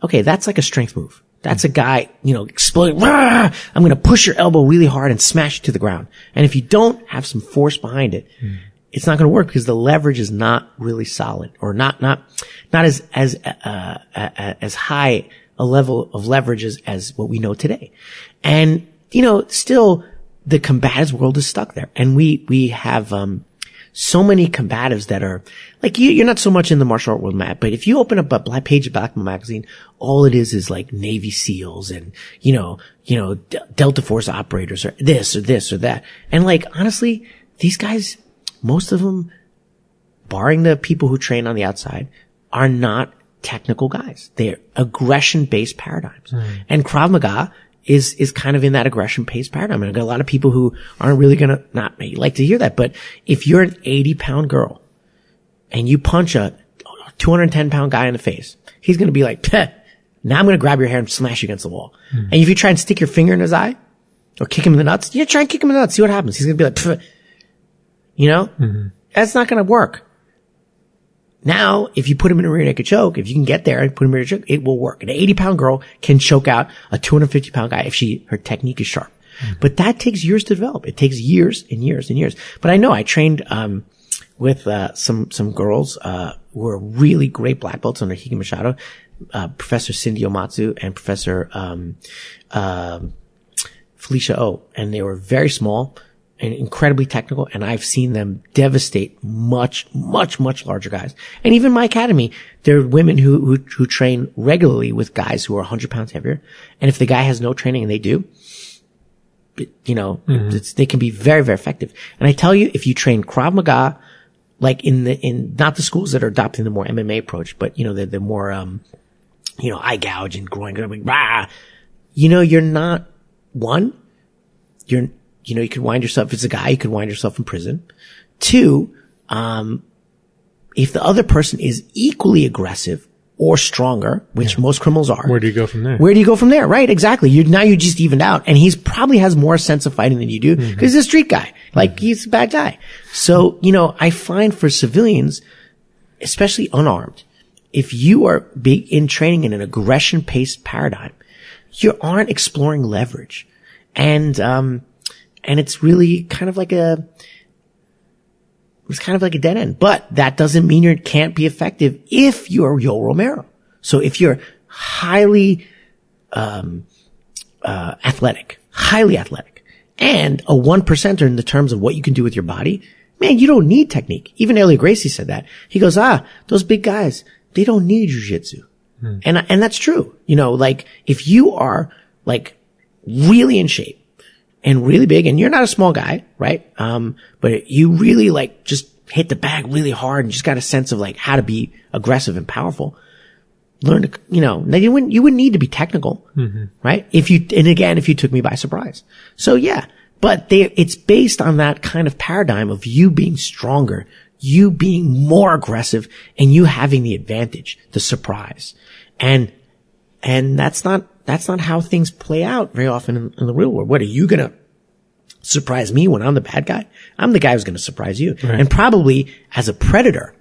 okay, that's like a strength move. That's a guy, exploding. I'm going to push your elbow really hard and smash it to the ground. And if you don't have some force behind it, it's not going to work because the leverage is not really solid, or not as high a level of leverage as what we know today. And, still the combatives world is stuck there. And we have, so many combatives that are you're not so much in the martial art world, Matt, but if you open up a page of Black magazine, all it is Navy SEALs and, Delta Force operators or this or that. And honestly, these guys, most of them, barring the people who train on the outside, are not technical guys. They're aggression-based paradigms. And Krav Maga is kind of in that aggression-based paradigm. And I've got a lot of people who aren't really gonna not like to hear that. But if you're an 80-pound girl and you punch a 210-pound guy in the face, he's gonna be like, Peh, now I'm gonna grab your hair and smash you against the wall. And if you try and stick your finger in his eye or kick him in the nuts, try and kick him in the nuts, see what happens. He's gonna be like, Peh. That's not gonna work. Now, if you put him in a rear naked choke, if you can get there and put him in a rear naked choke, it will work. An 80-pound girl can choke out a 250-pound guy if her technique is sharp. But that takes years to develop. It takes years and years and years. But I know I trained, with, some girls, who are really great black belts under Hige Machado, Professor Cindy Omatsu and Professor, Felicia O. And they were very small and incredibly technical, and I've seen them devastate much, much, much larger guys. And even my academy, there are women who train regularly with guys who are 100 pounds heavier. And if the guy has no training, and they do, they can be very, very effective. And I tell you, if you train Krav Maga, in not the schools that are adopting the more MMA approach, but the more, eye gouge and groin, you're not you could wind yourself, if it's a guy, you could wind yourself in prison. 2, if the other person is equally aggressive or stronger, which most criminals are. Where do you go from there? Right, exactly. Now you just evened out. And he's probably has more sense of fighting than you do because he's a street guy. He's a bad guy. So, I find for civilians, especially unarmed, if you are big in training in an aggression-paced paradigm, you aren't exploring leverage. And it's really kind of like a dead end. But that doesn't mean you can't be effective if you're Yoel Romero. So if you're highly, athletic, and a 1%er in the terms of what you can do with your body, man, you don't need technique. Even Elliot Gracie said that. He goes, those big guys, they don't need jujitsu. And that's true. If you are really in shape, and really big, and you're not a small guy, right? But you really just hit the bag really hard and just got a sense of like how to be aggressive and powerful. Learn to, now you wouldn't need to be technical, right? If you took me by surprise. So yeah, but it's based on that kind of paradigm of you being stronger, you being more aggressive, and you having the advantage, the surprise. And that's not how things play out very often in the real world. What, are you gonna surprise me when I'm the bad guy? I'm the guy who's gonna surprise you. Right. And probably as a predator,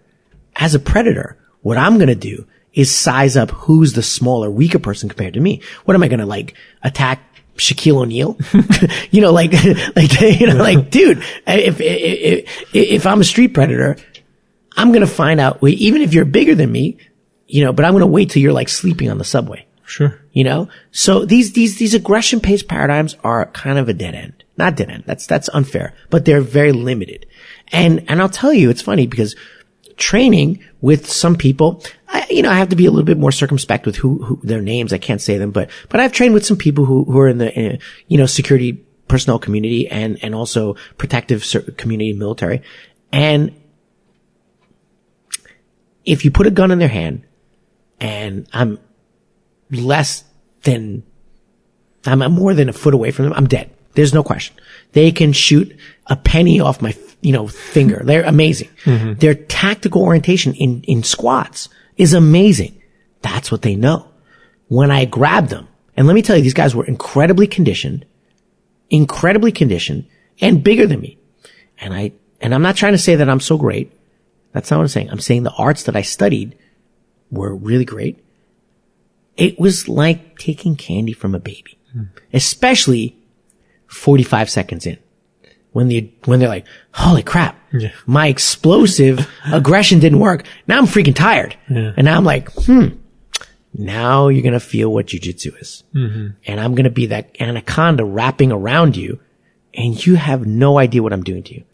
what I'm gonna do is size up who's the smaller, weaker person compared to me. What am I gonna like attack Shaquille O'Neal? Dude, if I'm a street predator, I'm gonna find out, even if you're bigger than me, but I'm gonna wait till you're like sleeping on the subway. Sure. So these aggression-based paradigms are kind of a dead end. Not dead end. That's unfair, but they're very limited. And I'll tell you, it's funny because training with some people, I have to be a little bit more circumspect with who their names. I can't say them, but I've trained with some people who are in the, security personnel community and also protective community military. And if you put a gun in their hand and I'm more than a foot away from them, I'm dead. There's no question. They can shoot a penny off my, finger. They're amazing. Mm-hmm. Their tactical orientation in squats is amazing. That's what they know. When I grabbed them, and let me tell you, these guys were incredibly conditioned and bigger than me. And I'm not trying to say that I'm so great. That's not what I'm saying. I'm saying the arts that I studied were really great. It was like taking candy from a baby, especially 45 seconds in. When they're like, holy crap, my explosive aggression didn't work. Now I'm freaking tired. Yeah. And now I'm like, now you're going to feel what jujitsu is. Mm-hmm. And I'm going to be that anaconda wrapping around you and you have no idea what I'm doing to you.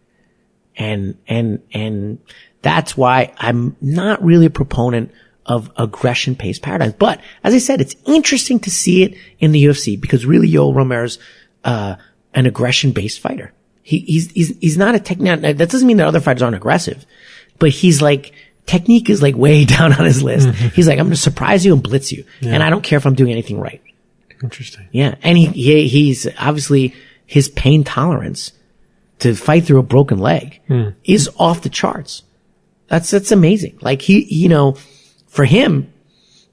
And that's why I'm not really a proponent of aggression-based paradigms. But as I said, it's interesting to see it in the UFC because really Yoel Romero's an aggression-based fighter. He's not a technique. That doesn't mean that other fighters aren't aggressive, but he's like, technique is like way down on his list. Mm-hmm. He's like, I'm going to surprise you and blitz you. Yeah. And I don't care if I'm doing anything right. Interesting. Yeah. And he's obviously his pain tolerance to fight through a broken leg is off the charts. That's amazing. Like for him,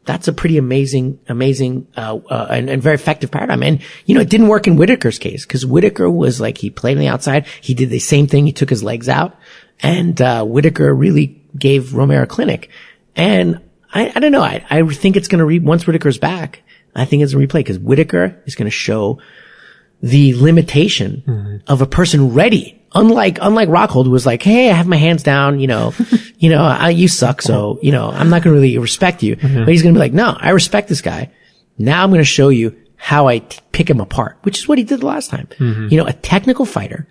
that's a pretty amazing, and very effective paradigm. And, it didn't work in Whitaker's case because Whitaker was like, he played on the outside. He did the same thing. He took his legs out and, Whitaker really gave Romero a clinic. And I don't know. I think it's going to once Whitaker's back, I think it's going to replay because Whitaker is going to show the limitation of a person ready. Unlike Rockhold, who was like, hey, I have my hands down, you suck, so, I'm not gonna really respect you. Mm-hmm. But he's gonna be like, no, I respect this guy. Now I'm gonna show you how I pick him apart, which is what he did the last time. Mm-hmm. A technical fighter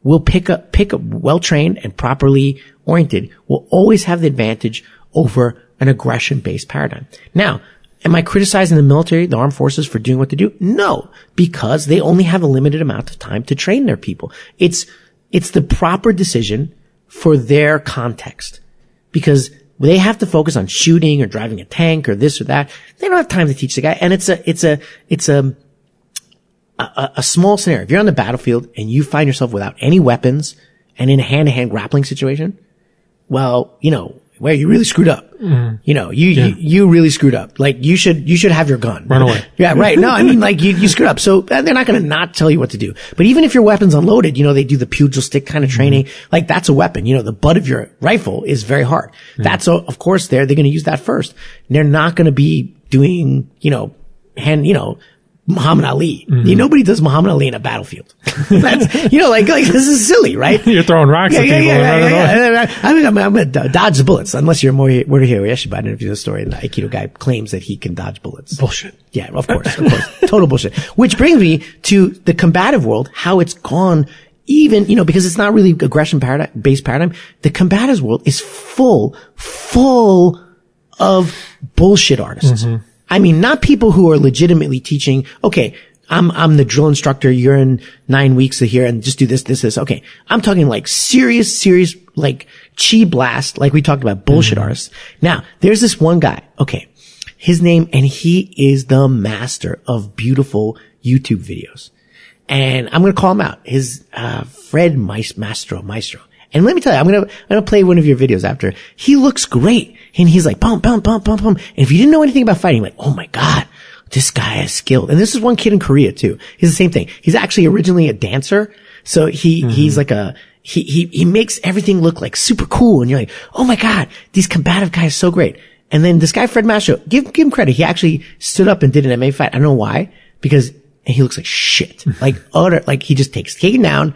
will pick up well-trained and properly oriented, will always have the advantage over an aggression-based paradigm. Now, am I criticizing the military, the armed forces for doing what they do? No, because they only have a limited amount of time to train their people. It's the proper decision for their context because they have to focus on shooting or driving a tank or this or that. They don't have time to teach the guy. And it's a small scenario. If you're on the battlefield and you find yourself without any weapons and in a hand-to-hand grappling situation, well, you really screwed up. Mm. You really screwed up. Like you should have your gun. Run away. Yeah, right. No, I mean like you screwed up. So they're not going to not tell you what to do. But even if your weapon's unloaded, they do the pugil stick kind of training. Like that's a weapon. The butt of your rifle is very hard. That's of course they're going to use that first. They're not going to be doing, Muhammad Ali. Mm-hmm. Nobody does Muhammad Ali in a battlefield. That's, like this is silly, right? You're throwing rocks at people. I mean, I'm going to dodge the bullets unless you're more here. Yesterday, I didn't know if you know the story. The Aikido guy claims that he can dodge bullets. Bullshit. Yeah, of course. Total bullshit. Which brings me to the combative world, how it's gone even, because it's not really based paradigm. The combatives world is full of bullshit artists. Mm-hmm. I mean, not people who are legitimately teaching, okay, I'm the drill instructor. You're in 9 weeks of here and just do this. Okay. I'm talking like serious, like chi blast, like we talked about bullshit artists. Now, there's this one guy. Okay. His name, and he is the master of beautiful YouTube videos. And I'm going to call him out. His, Fred Maestro. And let me tell you, I'm going to play one of your videos after. He looks great. And he's like, bum. And if you didn't know anything about fighting, like, oh my God, this guy is skilled. And this is one kid in Korea too. He's the same thing. He's actually originally a dancer. So he's like he makes everything look like super cool. And you're like, oh my God, these combative guys are so great. And then this guy, Fred Maestro, give him credit. He actually stood up and did an MMA fight. I don't know why, because he looks like shit. Like utter, like he just takes taken down,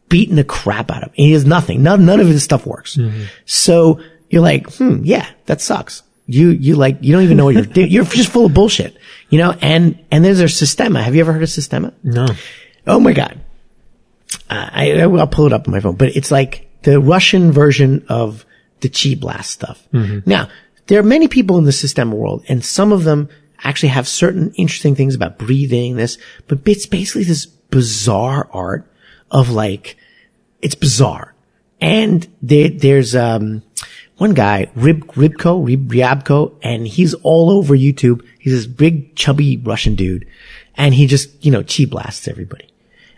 beating the crap out of him. And he has nothing. None of his stuff works. So you're like, yeah, that sucks. You don't even know what you're doing. You're just full of bullshit, and there's our Sistema. Have you ever heard of Sistema? No. Oh my God. I'll pull it up on my phone, but it's like the Russian version of the Chi Blast stuff. Now, there are many people in the Sistema world, and some of them actually have certain interesting things about breathing, but it's basically this bizarre art of like, it's bizarre. And there's, one guy, Ryabko, and he's all over YouTube. He's this big, chubby Russian dude. And he just, chi blasts everybody.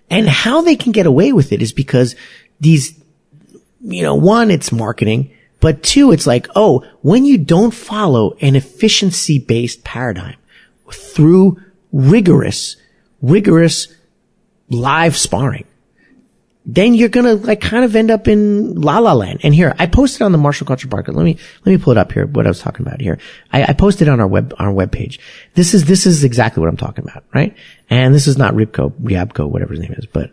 And how they can get away with it is because these, one, it's marketing, but two, it's like, oh, when you don't follow an efficiency-based paradigm through rigorous live sparring, then you're gonna like kind of end up in La La Land. And here, I posted on the Martial Culture Park. Let me pull it up here, what I was talking about here. I posted on our web page. This is exactly what I'm talking about, right? And this is not Ryabko, whatever his name is, but,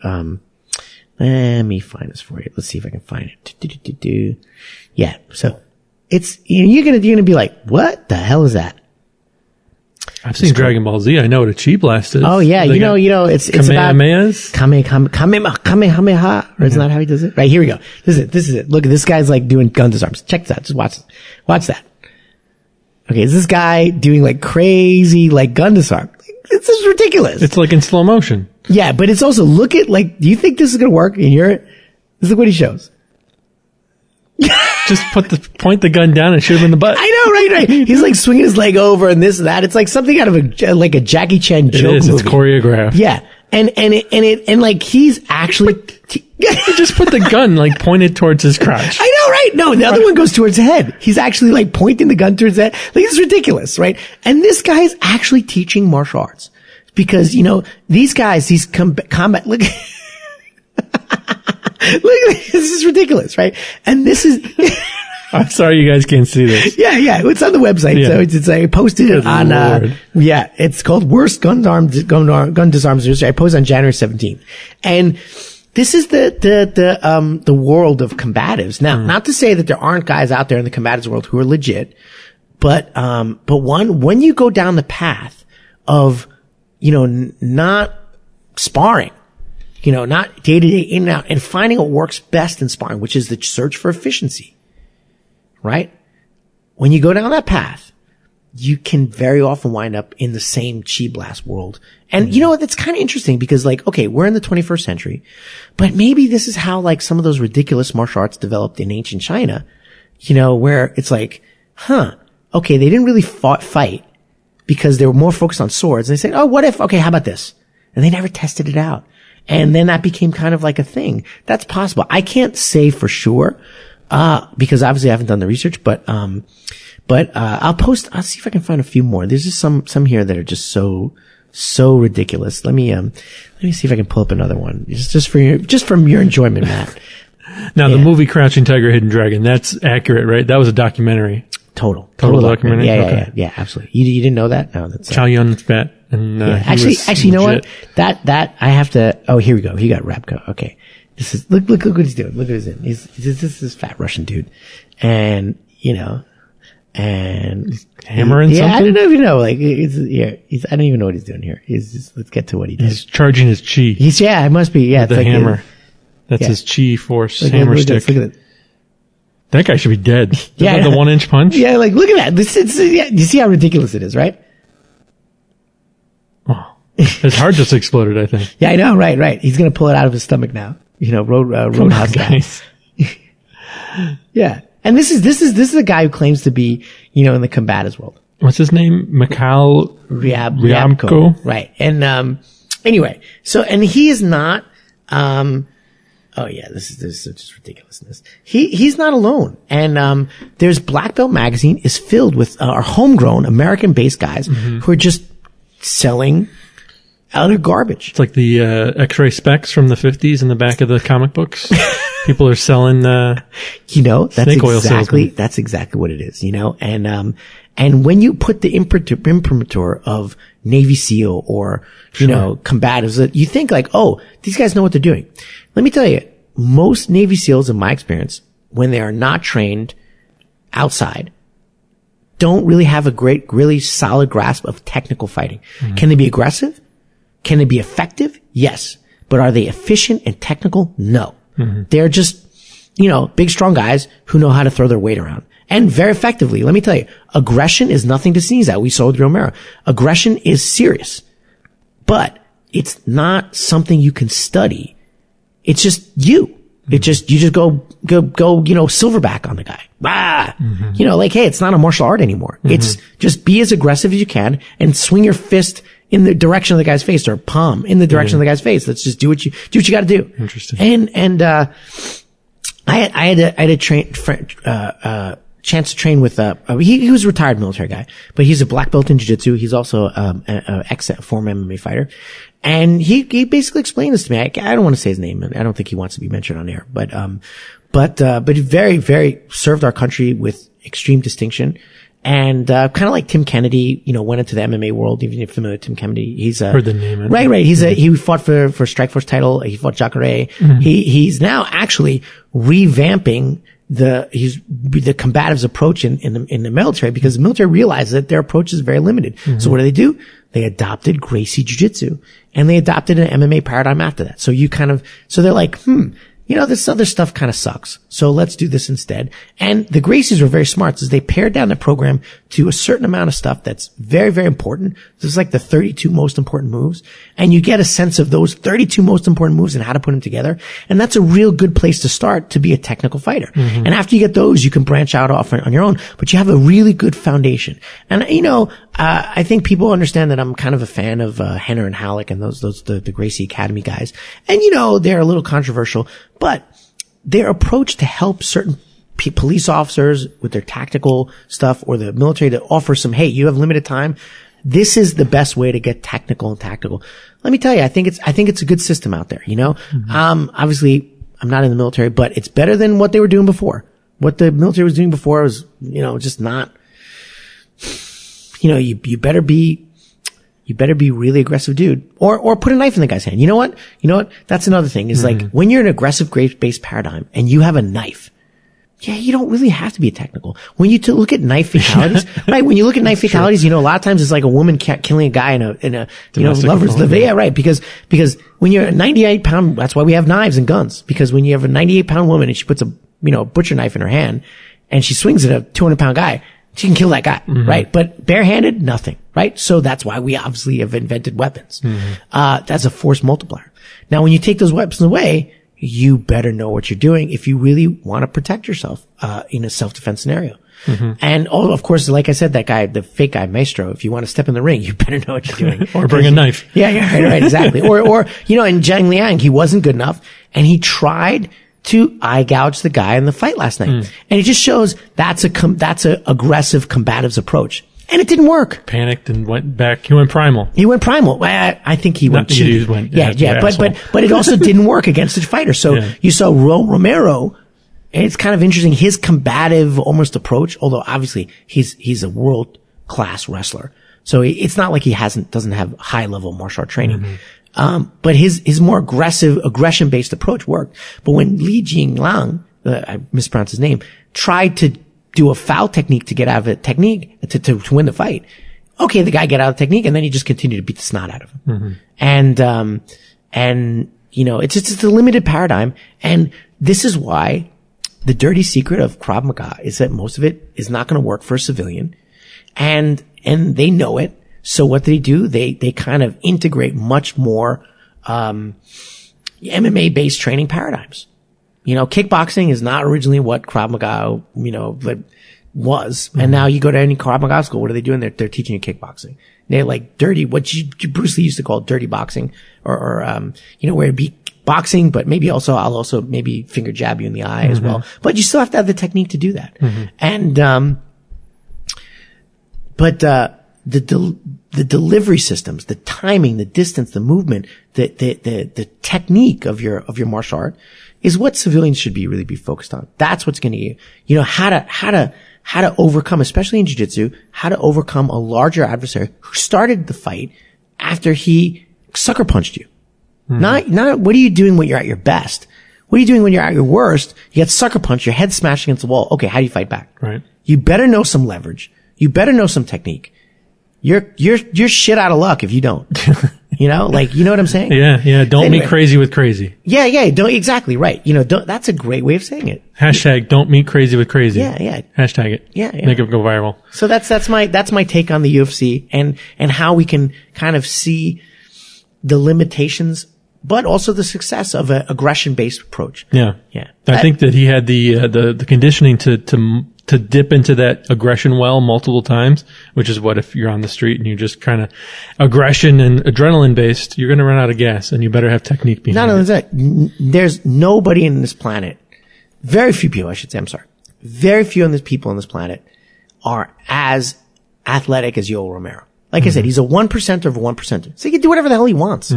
let me find this for you. Let's see if I can find it. Yeah. So it's, you're gonna be like, what the hell is that? I've seen Dragon Ball Z. I know what a Chi Blast is. Oh yeah, it's about Kamehameha, or isn't that how he does it? Right, here we go. This is it. Look, this guy's like doing gun disarms. Check this out. Just watch that. Okay, is this guy doing like crazy like gun disarm? This is ridiculous. It's like in slow motion. Yeah, but it's also, look at like, do you think this is gonna work? And this is what he shows. Just point the gun down and shoot him in the butt. I know, right. He's like swinging his leg over and this and that. It's like something out of a Jackie Chan joke movie. It's choreographed. Yeah. And like he's actually, he just put the gun like pointed towards his crotch. I know, right? No, the other one goes towards his head. He's actually like pointing the gun towards his head. Like it's ridiculous, right? And this guy is actually teaching martial arts because, these guys, these combat, look, look, this is ridiculous, right? And this is, I'm sorry you guys can't see this. Yeah. It's on the website. Yeah. So it's I posted it on, it's called Worst Gun Disarms. I posted on January 17th. And this is the world of combatives. Now, not to say that there aren't guys out there in the combatives world who are legit, but when you go down the path of, not sparring, not day to day in and out, and finding what works best in sparring, which is the search for efficiency, right? When you go down that path, you can very often wind up in the same Chi Blast world. And that's kind of interesting because like, okay, we're in the 21st century, but maybe this is how like some of those ridiculous martial arts developed in ancient China, where it's like, okay, they didn't really fight because they were more focused on swords. And they said, oh, what if, okay, how about this? And they never tested it out. And then that became kind of like a thing. That's possible. I can't say for sure, because obviously I haven't done the research, but I'll see if I can find a few more. There's just some here that are just so ridiculous. Let me see if I can pull up another one. Just from your enjoyment, Matt. Now the movie Crouching Tiger, Hidden Dragon, that's accurate, right? That was a documentary. Total documentary. Yeah, absolutely. You didn't know that? No, that's Chow Yun-fat. And actually, you know what? That I have to. Oh, here we go. He got Ryabko. Okay, this is look what he's doing. Look what he's in. This is fat Russian dude, and and hammering something. I don't know if you know. Like I don't even know what he's doing here. Let's get to what he does. He's charging his chi. It must be. Yeah, the like hammer. That's his chi force hammer stick. Look at it. That guy should be dead. The 1-inch punch. Yeah, like look at that. You see how ridiculous it is, right? Oh, His heart just exploded, I think. Yeah, I know. Right. He's going to pull it out of his stomach now. Roadhouse guys. Yeah. And this is a guy who claims to be, in the combatives world. What's his name? Mikhail Ryabko. Right. And, anyway, and he is not, this is just ridiculousness. He's not alone. And, there's Black Belt Magazine is filled with our homegrown American-based guys who are just selling utter garbage. It's like the, X-ray specs from the 50s in the back of the comic books. People are selling, that's exactly what it is, and when you put the imprimatur of Navy SEAL or, combatives, you think like, oh, these guys know what they're doing. Let me tell you, most Navy SEALs, in my experience, when they are not trained outside, don't really have a really solid grasp of technical fighting. Mm-hmm. Can they be aggressive? Can they be effective? Yes. But are they efficient and technical? No. Mm-hmm. They're just, big, strong guys who know how to throw their weight around. And very effectively. Let me tell you, aggression is nothing to sneeze at. We saw with Romero. Aggression is serious. But it's not something you can study. It's just you. Mm-hmm. You just go, silverback on the guy. Mm-hmm. Hey, it's not a martial art anymore. Mm-hmm. It's just be as aggressive as you can and swing your fist in the direction of the guy's face or palm in the direction of the guy's face. Let's just do what you got to do. Interesting. I had a chance to train with, he was a retired military guy, but he's a black belt in jiu-jitsu. He's also, former MMA fighter. And he basically explained this to me. I don't want to say his name. I don't think he wants to be mentioned on air, but he very, very served our country with extreme distinction. And, kind of like Tim Kennedy, went into the MMA world, even if you're familiar with Tim Kennedy. He's heard the name. Right. He fought for Strikeforce title. He fought Jacare. Mm-hmm. He's now actually revamping the combatives approach in the military because the military realized that their approach is very limited. Mm-hmm. So what do? They adopted Gracie Jiu-Jitsu and they adopted an MMA paradigm after that. So they're like, this other stuff kind of sucks. So let's do this instead. And the Gracies were very smart because they pared down the program to a certain amount of stuff that's very, very important. This is like the 32 most important moves. And you get a sense of those 32 most important moves and how to put them together. And that's a real good place to start to be a technical fighter. Mm-hmm. And after you get those, you can branch out off on your own, but you have a really good foundation. And, I think people understand that I'm kind of a fan of, Henner and Halleck and the Gracie Academy guys. And, they're a little controversial, but their approach to help certain police officers with their tactical stuff or the military to offer some, hey, you have limited time. This is the best way to get technical and tactical. Let me tell you, I think it's a good system out there, Mm-hmm. Obviously I'm not in the military, but it's better than what they were doing before. What the military was doing before was, just not, you better be really aggressive dude or put a knife in the guy's hand. You know what? That's another thing is like when you're an aggressive based paradigm and you have a knife, yeah, you don't really have to be technical. When you look at knife fatalities, right? When you look at knife fatalities, a lot of times it's like a woman killing a guy in a lover's live. Yeah, right. Because when you're a 98-pound, that's why we have knives and guns. Because when you have a 98-pound woman and she puts a butcher knife in her hand and she swings at a 200-pound guy, she can kill that guy, right? But barehanded, nothing, right? So that's why we obviously have invented weapons. Mm-hmm. That's a force multiplier. Now, when you take those weapons away, you better know what you're doing if you really want to protect yourself, in a self-defense scenario. Mm-hmm. And of course, like I said, that guy, the fake guy, Maestro, if you want to step in the ring, you better know what you're doing. Or bring a knife. Yeah, right, exactly. Or, in Zhang Liang, he wasn't good enough and he tried to eye gouge the guy in the fight last night. And it just shows that's a aggressive combatives approach. And it didn't work. Panicked and went back. He went primal. I think he went cheap. Yeah. But it also didn't work against the fighter. So you saw Romero, and it's kind of interesting, his combative almost approach, although obviously he's a world class wrestler. So it's not like he doesn't have high level martial art training. Mm-hmm. But his more aggression-based approach worked. But when Li Jinglang, I mispronounced his name, tried to do a foul technique to get out of a technique to win the fight, okay, the guy got out of the technique and then he just continued to beat the snot out of him. Mm-hmm. And it's a limited paradigm. And this is why the dirty secret of Krav Maga is that most of it is not going to work for a civilian. And they know it. So what did he do? They kind of integrate much more, MMA based training paradigms. Kickboxing is not originally what Krav Maga, was. Mm-hmm. And now you go to any Krav Maga school, what are they doing? They're teaching you kickboxing. They're like dirty, what Bruce Lee used to call dirty boxing, or where it'd be boxing, but maybe also, I'll also maybe finger jab you in the eye as well. But you still have to have the technique to do that. And, the delivery systems, the timing, the distance, the movement, the technique of your martial art is what civilians should really be focused on. That's what's going to, how to overcome, especially in jiu-jitsu, how to overcome a larger adversary who started the fight after he sucker punched you. Not what are you doing when you're at your best? What are you doing when you're at your worst? You get sucker punched, your head smashed against the wall. Okay, how do you fight back? Right. You better know some leverage. You better know some technique. You're shit out of luck if you don't. You know what I'm saying? Yeah. Don't meet crazy with crazy. Yeah. Don't, exactly right. That's a great way of saying it. Hashtag don't meet crazy with crazy. Yeah. Hashtag it. Yeah. Make it go viral. So that's my take on the UFC and how we can kind of see the limitations, but also the success of an aggression-based approach. Yeah. I think that he had the conditioning to dip into that aggression well multiple times, which is what if you're on the street and you just kind of aggression and adrenaline based, you're going to run out of gas and you better have technique behind it. Not only that, there's nobody in this planet, very few people, I should say, I'm sorry, very few of these people on this planet are as athletic as Yoel Romero. Like I said, he's a 1% of a 1%. So he can do whatever the hell he wants.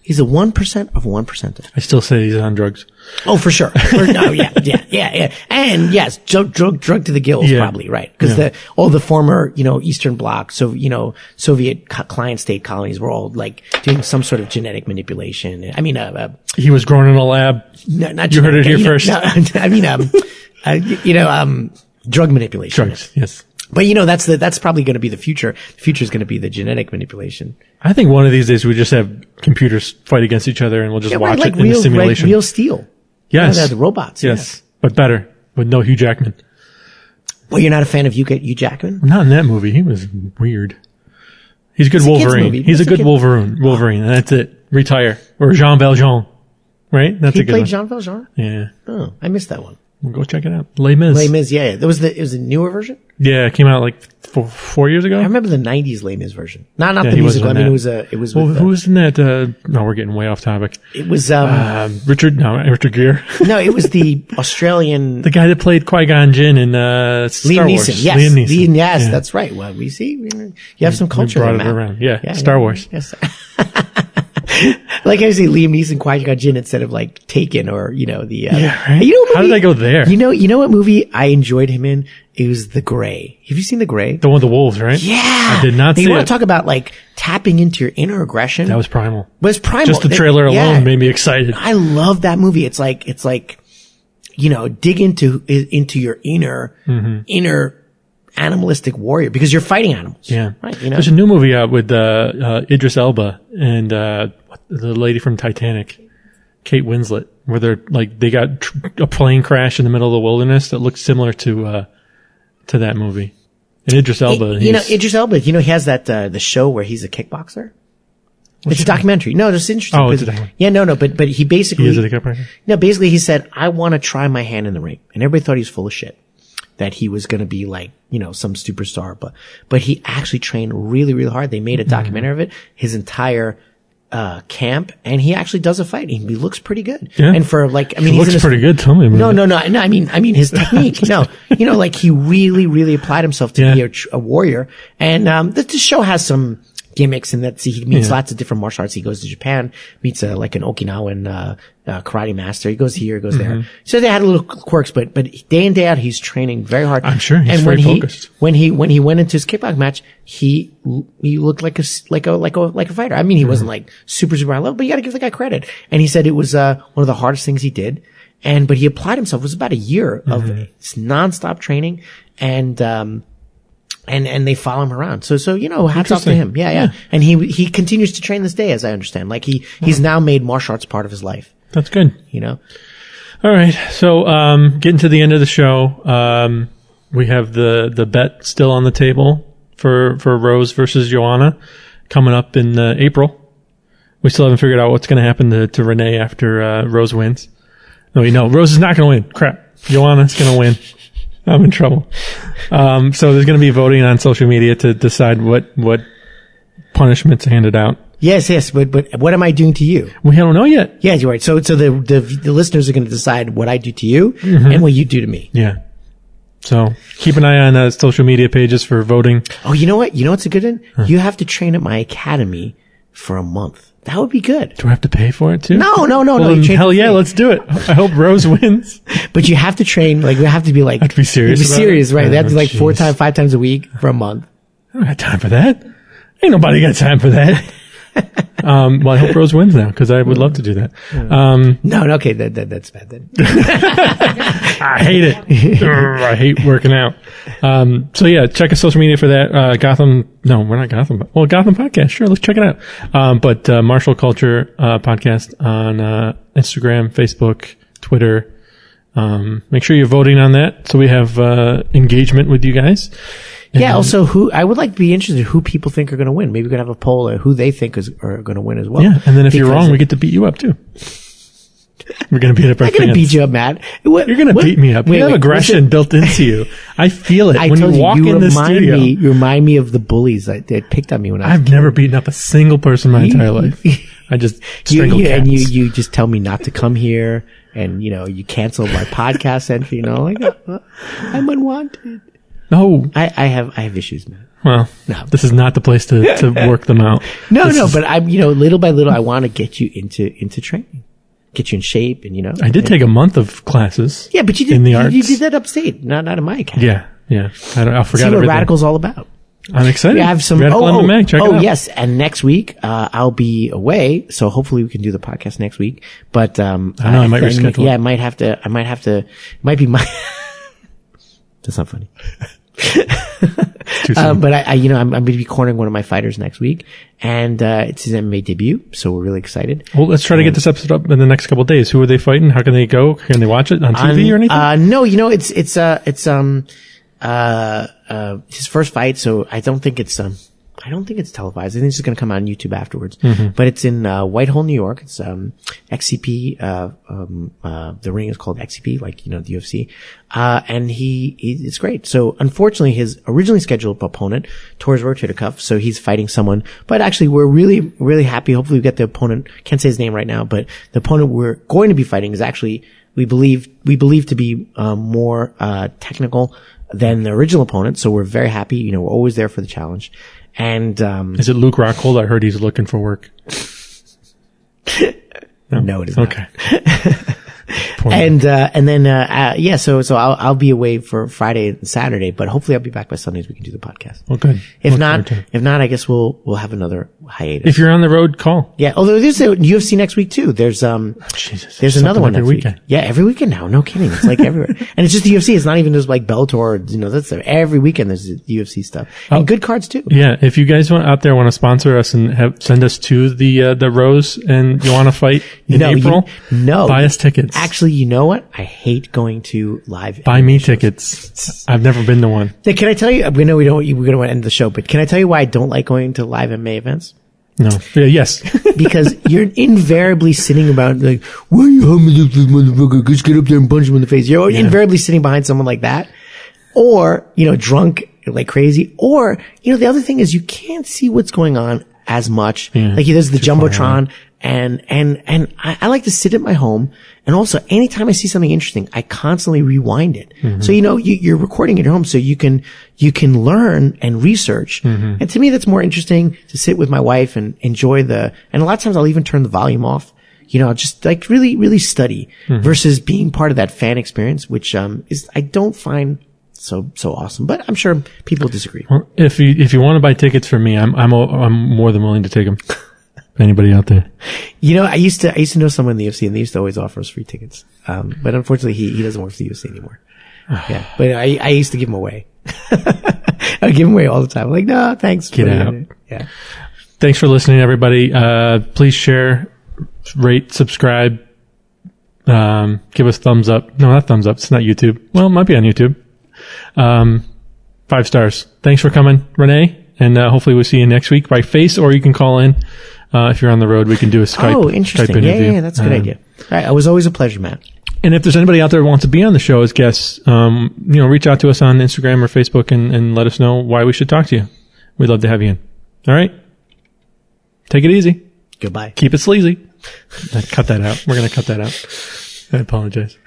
He's a 1% of a 1%. I still say he's on drugs. Oh, for sure. Yeah. And yes, drug to the gills, probably, right? Because all the former, Eastern Bloc, so, Soviet client state colonies were all like doing some sort of genetic manipulation. I mean, he was grown in a lab. No, not you heard it here first. No, I mean, drug manipulation. Drugs, yes. But that's probably going to be the future. The future is going to be the genetic manipulation. I think one of these days we just have computers fight against each other and we'll just watch it in a simulation. Real steel. Yes. The robots. Yes. But better with no Hugh Jackman. Well, you're not a fan of Hugh Jackman? Not in that movie. He was weird. He's a good Wolverine. He's a good Wolverine. And that's it. Retire. Or Jean Valjean. Right? That's a good one. He played Jean Valjean? Yeah. Oh, I missed that one. We'll go check it out. Les Mis. Les Mis, yeah. It was a newer version? Yeah, it came out like 4 years ago. I remember the 90s Les Mis version. Not the musical. I mean, it was who was in that? No, we're getting way off topic. It was, Richard Gere. No, it was the Australian. The guy that played Qui-Gon Jinn in, Star Wars. Yes. Liam Neeson. Yes, that's right. Well, we see, you have some culture. We brought it around. Yeah. Star Wars. Yes. Like I say, Liam Neeson, Qui-Gon Jinn instead of like Taken or, right? How did I go there? You know what movie I enjoyed him in? It was The Grey. Have you seen The Grey? The one with the wolves, right? Yeah. I did not see it. You want to talk about like tapping into your inner aggression? That was primal. But it's primal. Just the trailer alone made me excited. I love that movie. It's like, dig into your inner animalistic warrior because you're fighting animals. Yeah. Right. There's a new movie out with, Idris Elba and, the lady from Titanic, Kate Winslet, where they got a plane crash in the middle of the wilderness that looks similar to that movie. And Idris Elba. Idris Elba, he has that, the show where he's a kickboxer. It's a documentary. No, it's interesting. Oh, it's a documentary. Yeah, no, but he basically. He is a kickboxer? No, basically he said, I want to try my hand in the ring. And everybody thought he was full of shit. That he was going to be like, some superstar, but he actually trained really, really hard. They made a documentary of it, his entire, camp, and he actually does a fight. He looks pretty good. Yeah. And for like, he looks pretty good. Tell me about it. No, I mean his technique. No, like he really, really applied himself to be a warrior. And, the show has some gimmicks in that he meets lots of different martial arts. He goes to Japan, meets like an Okinawan karate master. He goes here, he goes there. So they had a little quirks, but day in day out he's training very hard. I'm sure he's very focused. When he went into his kickboxing match, he looked like a fighter. I mean, he wasn't like super high level, but you got to give the guy credit. And he said it was one of the hardest things he did. But he applied himself. It was about a year of nonstop training and they follow him around. So, hats off to him. Yeah. And he continues to train this day, as I understand. Like he's now made martial arts part of his life. That's good. All right. So, getting to the end of the show, we have the bet still on the table for Rose versus Joanna coming up in April. We still haven't figured out what's going to happen to Renee after Rose wins. No, Rose is not going to win. Crap. Joanna's going to win. I'm in trouble. So there's going to be voting on social media to decide what punishment's handed out. Yes, but what am I doing to you? We don't know yet. Yeah, you're right. So the listeners are going to decide what I do to you and what you do to me. Yeah. So keep an eye on social media pages for voting. Oh, you know what? You know what's a good one? You have to train at my academy for a month. That would be good. Do I have to pay for it too? No. Hell yeah, let's do it. I hope Rose wins. But you have to train, we have to be I have to be serious. Be serious, right? They have to geez. 5 times a week for a month. I don't got time for that. Ain't nobody got time for that. Well, I hope Rose wins now because I would love to do that. No, okay, that's bad then. I hate it. I hate working out. So yeah, check us social media for that. Gotham. No, we're not Gotham. Well, Gotham Podcast. Sure. Let's check it out. But Martial Culture Podcast on Instagram, Facebook, Twitter. Make sure you're voting on that so we have engagement with you guys. Yeah. Also, I would like to be interested in who people think are going to win. Maybe we could have a poll of who they think are going to win as well. Yeah. And then if you're wrong, we get to beat you up too. We're going to beat up our fans. I'm going to beat you up, Matt. You're going to beat me up. You have aggression built into you. I feel it when you walk in the studio. You remind me of the bullies that picked on me when I was I've never beaten up a single person my entire life. I just strangle cats. And you just tell me not to come here, and you cancel my podcast entry. I'm unwanted. No, I have issues, man. Well, no. This is not the place to work them out. But I'm little by little I want to get you into training, get you in shape, and I did take a month of classes. Yeah, but you did in the arts. You did that upstate, not in my academy. Yeah. I forgot. See what everything. Radical's all about. I'm excited. We have some Radical MMA. Check it out. Yes, and next week I'll be away, so hopefully we can do the podcast next week. But I might reschedule. Yeah, I might have to. It might be my. That's not funny. But I'm going to be cornering one of my fighters next week, and it's his MMA debut, so we're really excited. Well, let's try to get this episode up in the next couple of days. Who are they fighting? How can they go? Can they watch it on TV or anything? No, it's his first fight, so I don't think it's televised. I think it's just going to come out on YouTube afterwards. But it's in Whitehall, New York. It's XCP. The ring is called XCP, the UFC. And it's great. So unfortunately, his originally scheduled opponent tore his rotator cuff, so he's fighting someone. But actually, we're really, really happy. Hopefully, we get the opponent. Can't say his name right now, but the opponent we're going to be fighting is actually we believe to be more technical than the original opponent. So we're very happy. We're always there for the challenge. And is it Luke Rockhold? I heard he's looking for work. No, it is not. Okay. And then so I'll be away for Friday and Saturday, but hopefully I'll be back by Sunday so we can do the podcast. Well, good. If not, I guess we'll have another hiatus. If you're on the road, call. Yeah. Although there's a UFC next week too. There's there's another one next week. Yeah, every weekend now. No kidding. It's everywhere. And it's just the UFC. It's not even just Bellator. That's every weekend there's UFC stuff and good cards too. Yeah. If you guys out there want to sponsor us and send us to the Rose and Joanna fight in April, buy us tickets. Actually, you know what? I hate going to live. Buy me tickets. I've never been to one. Can I tell you? We know we're going to want to end the show, but can I tell you why I don't like going to live MMA events? No. Yeah, yes. Because you're invariably sitting about why are you humming this motherfucker? Just get up there and punch him in the face. You're invariably sitting behind someone like that, or drunk like crazy, or the other thing is you can't see what's going on as much. Yeah, there's the jumbotron. And I like to sit at my home. And also, anytime I see something interesting, I constantly rewind it. So, you're recording at your home so you can learn and research. And to me, that's more interesting to sit with my wife and enjoy and a lot of times I'll even turn the volume off. Just really, really study versus being part of that fan experience, which, I don't find so awesome, but I'm sure people disagree. Well, if you want to buy tickets for me, I'm more than willing to take them. Anybody out there? I used to know someone in the UFC and they used to always offer us free tickets. But unfortunately he doesn't work for the UFC anymore. Yeah. But I used to give them away. I give them away all the time. I'm like, no, thanks. Get out. Yeah. Thanks for listening, everybody. Please share, rate, subscribe, give us thumbs up. No, not thumbs up. It's not YouTube. Well, it might be on YouTube. 5 stars. Thanks for coming, Renee. And hopefully we'll see you next week by face, or you can call in. If you're on the road, we can do a Skype. Oh, interesting. Skype interview. Yeah, that's a good idea. All right, it was always a pleasure, Matt. And if there's anybody out there who wants to be on the show as guests, reach out to us on Instagram or Facebook and let us know why we should talk to you. We'd love to have you in. All right. Take it easy. Goodbye. Keep it sleazy. Cut that out. We're going to cut that out. I apologize.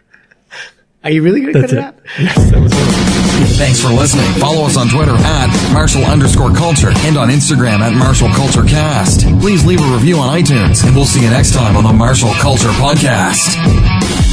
Are you really going to cut it out? Yes, that was it. Thanks for listening. Follow us on Twitter at Marshall_Culture and on Instagram at MarshallCultureCast. Please leave a review on iTunes, and we'll see you next time on the Marshall Culture Podcast.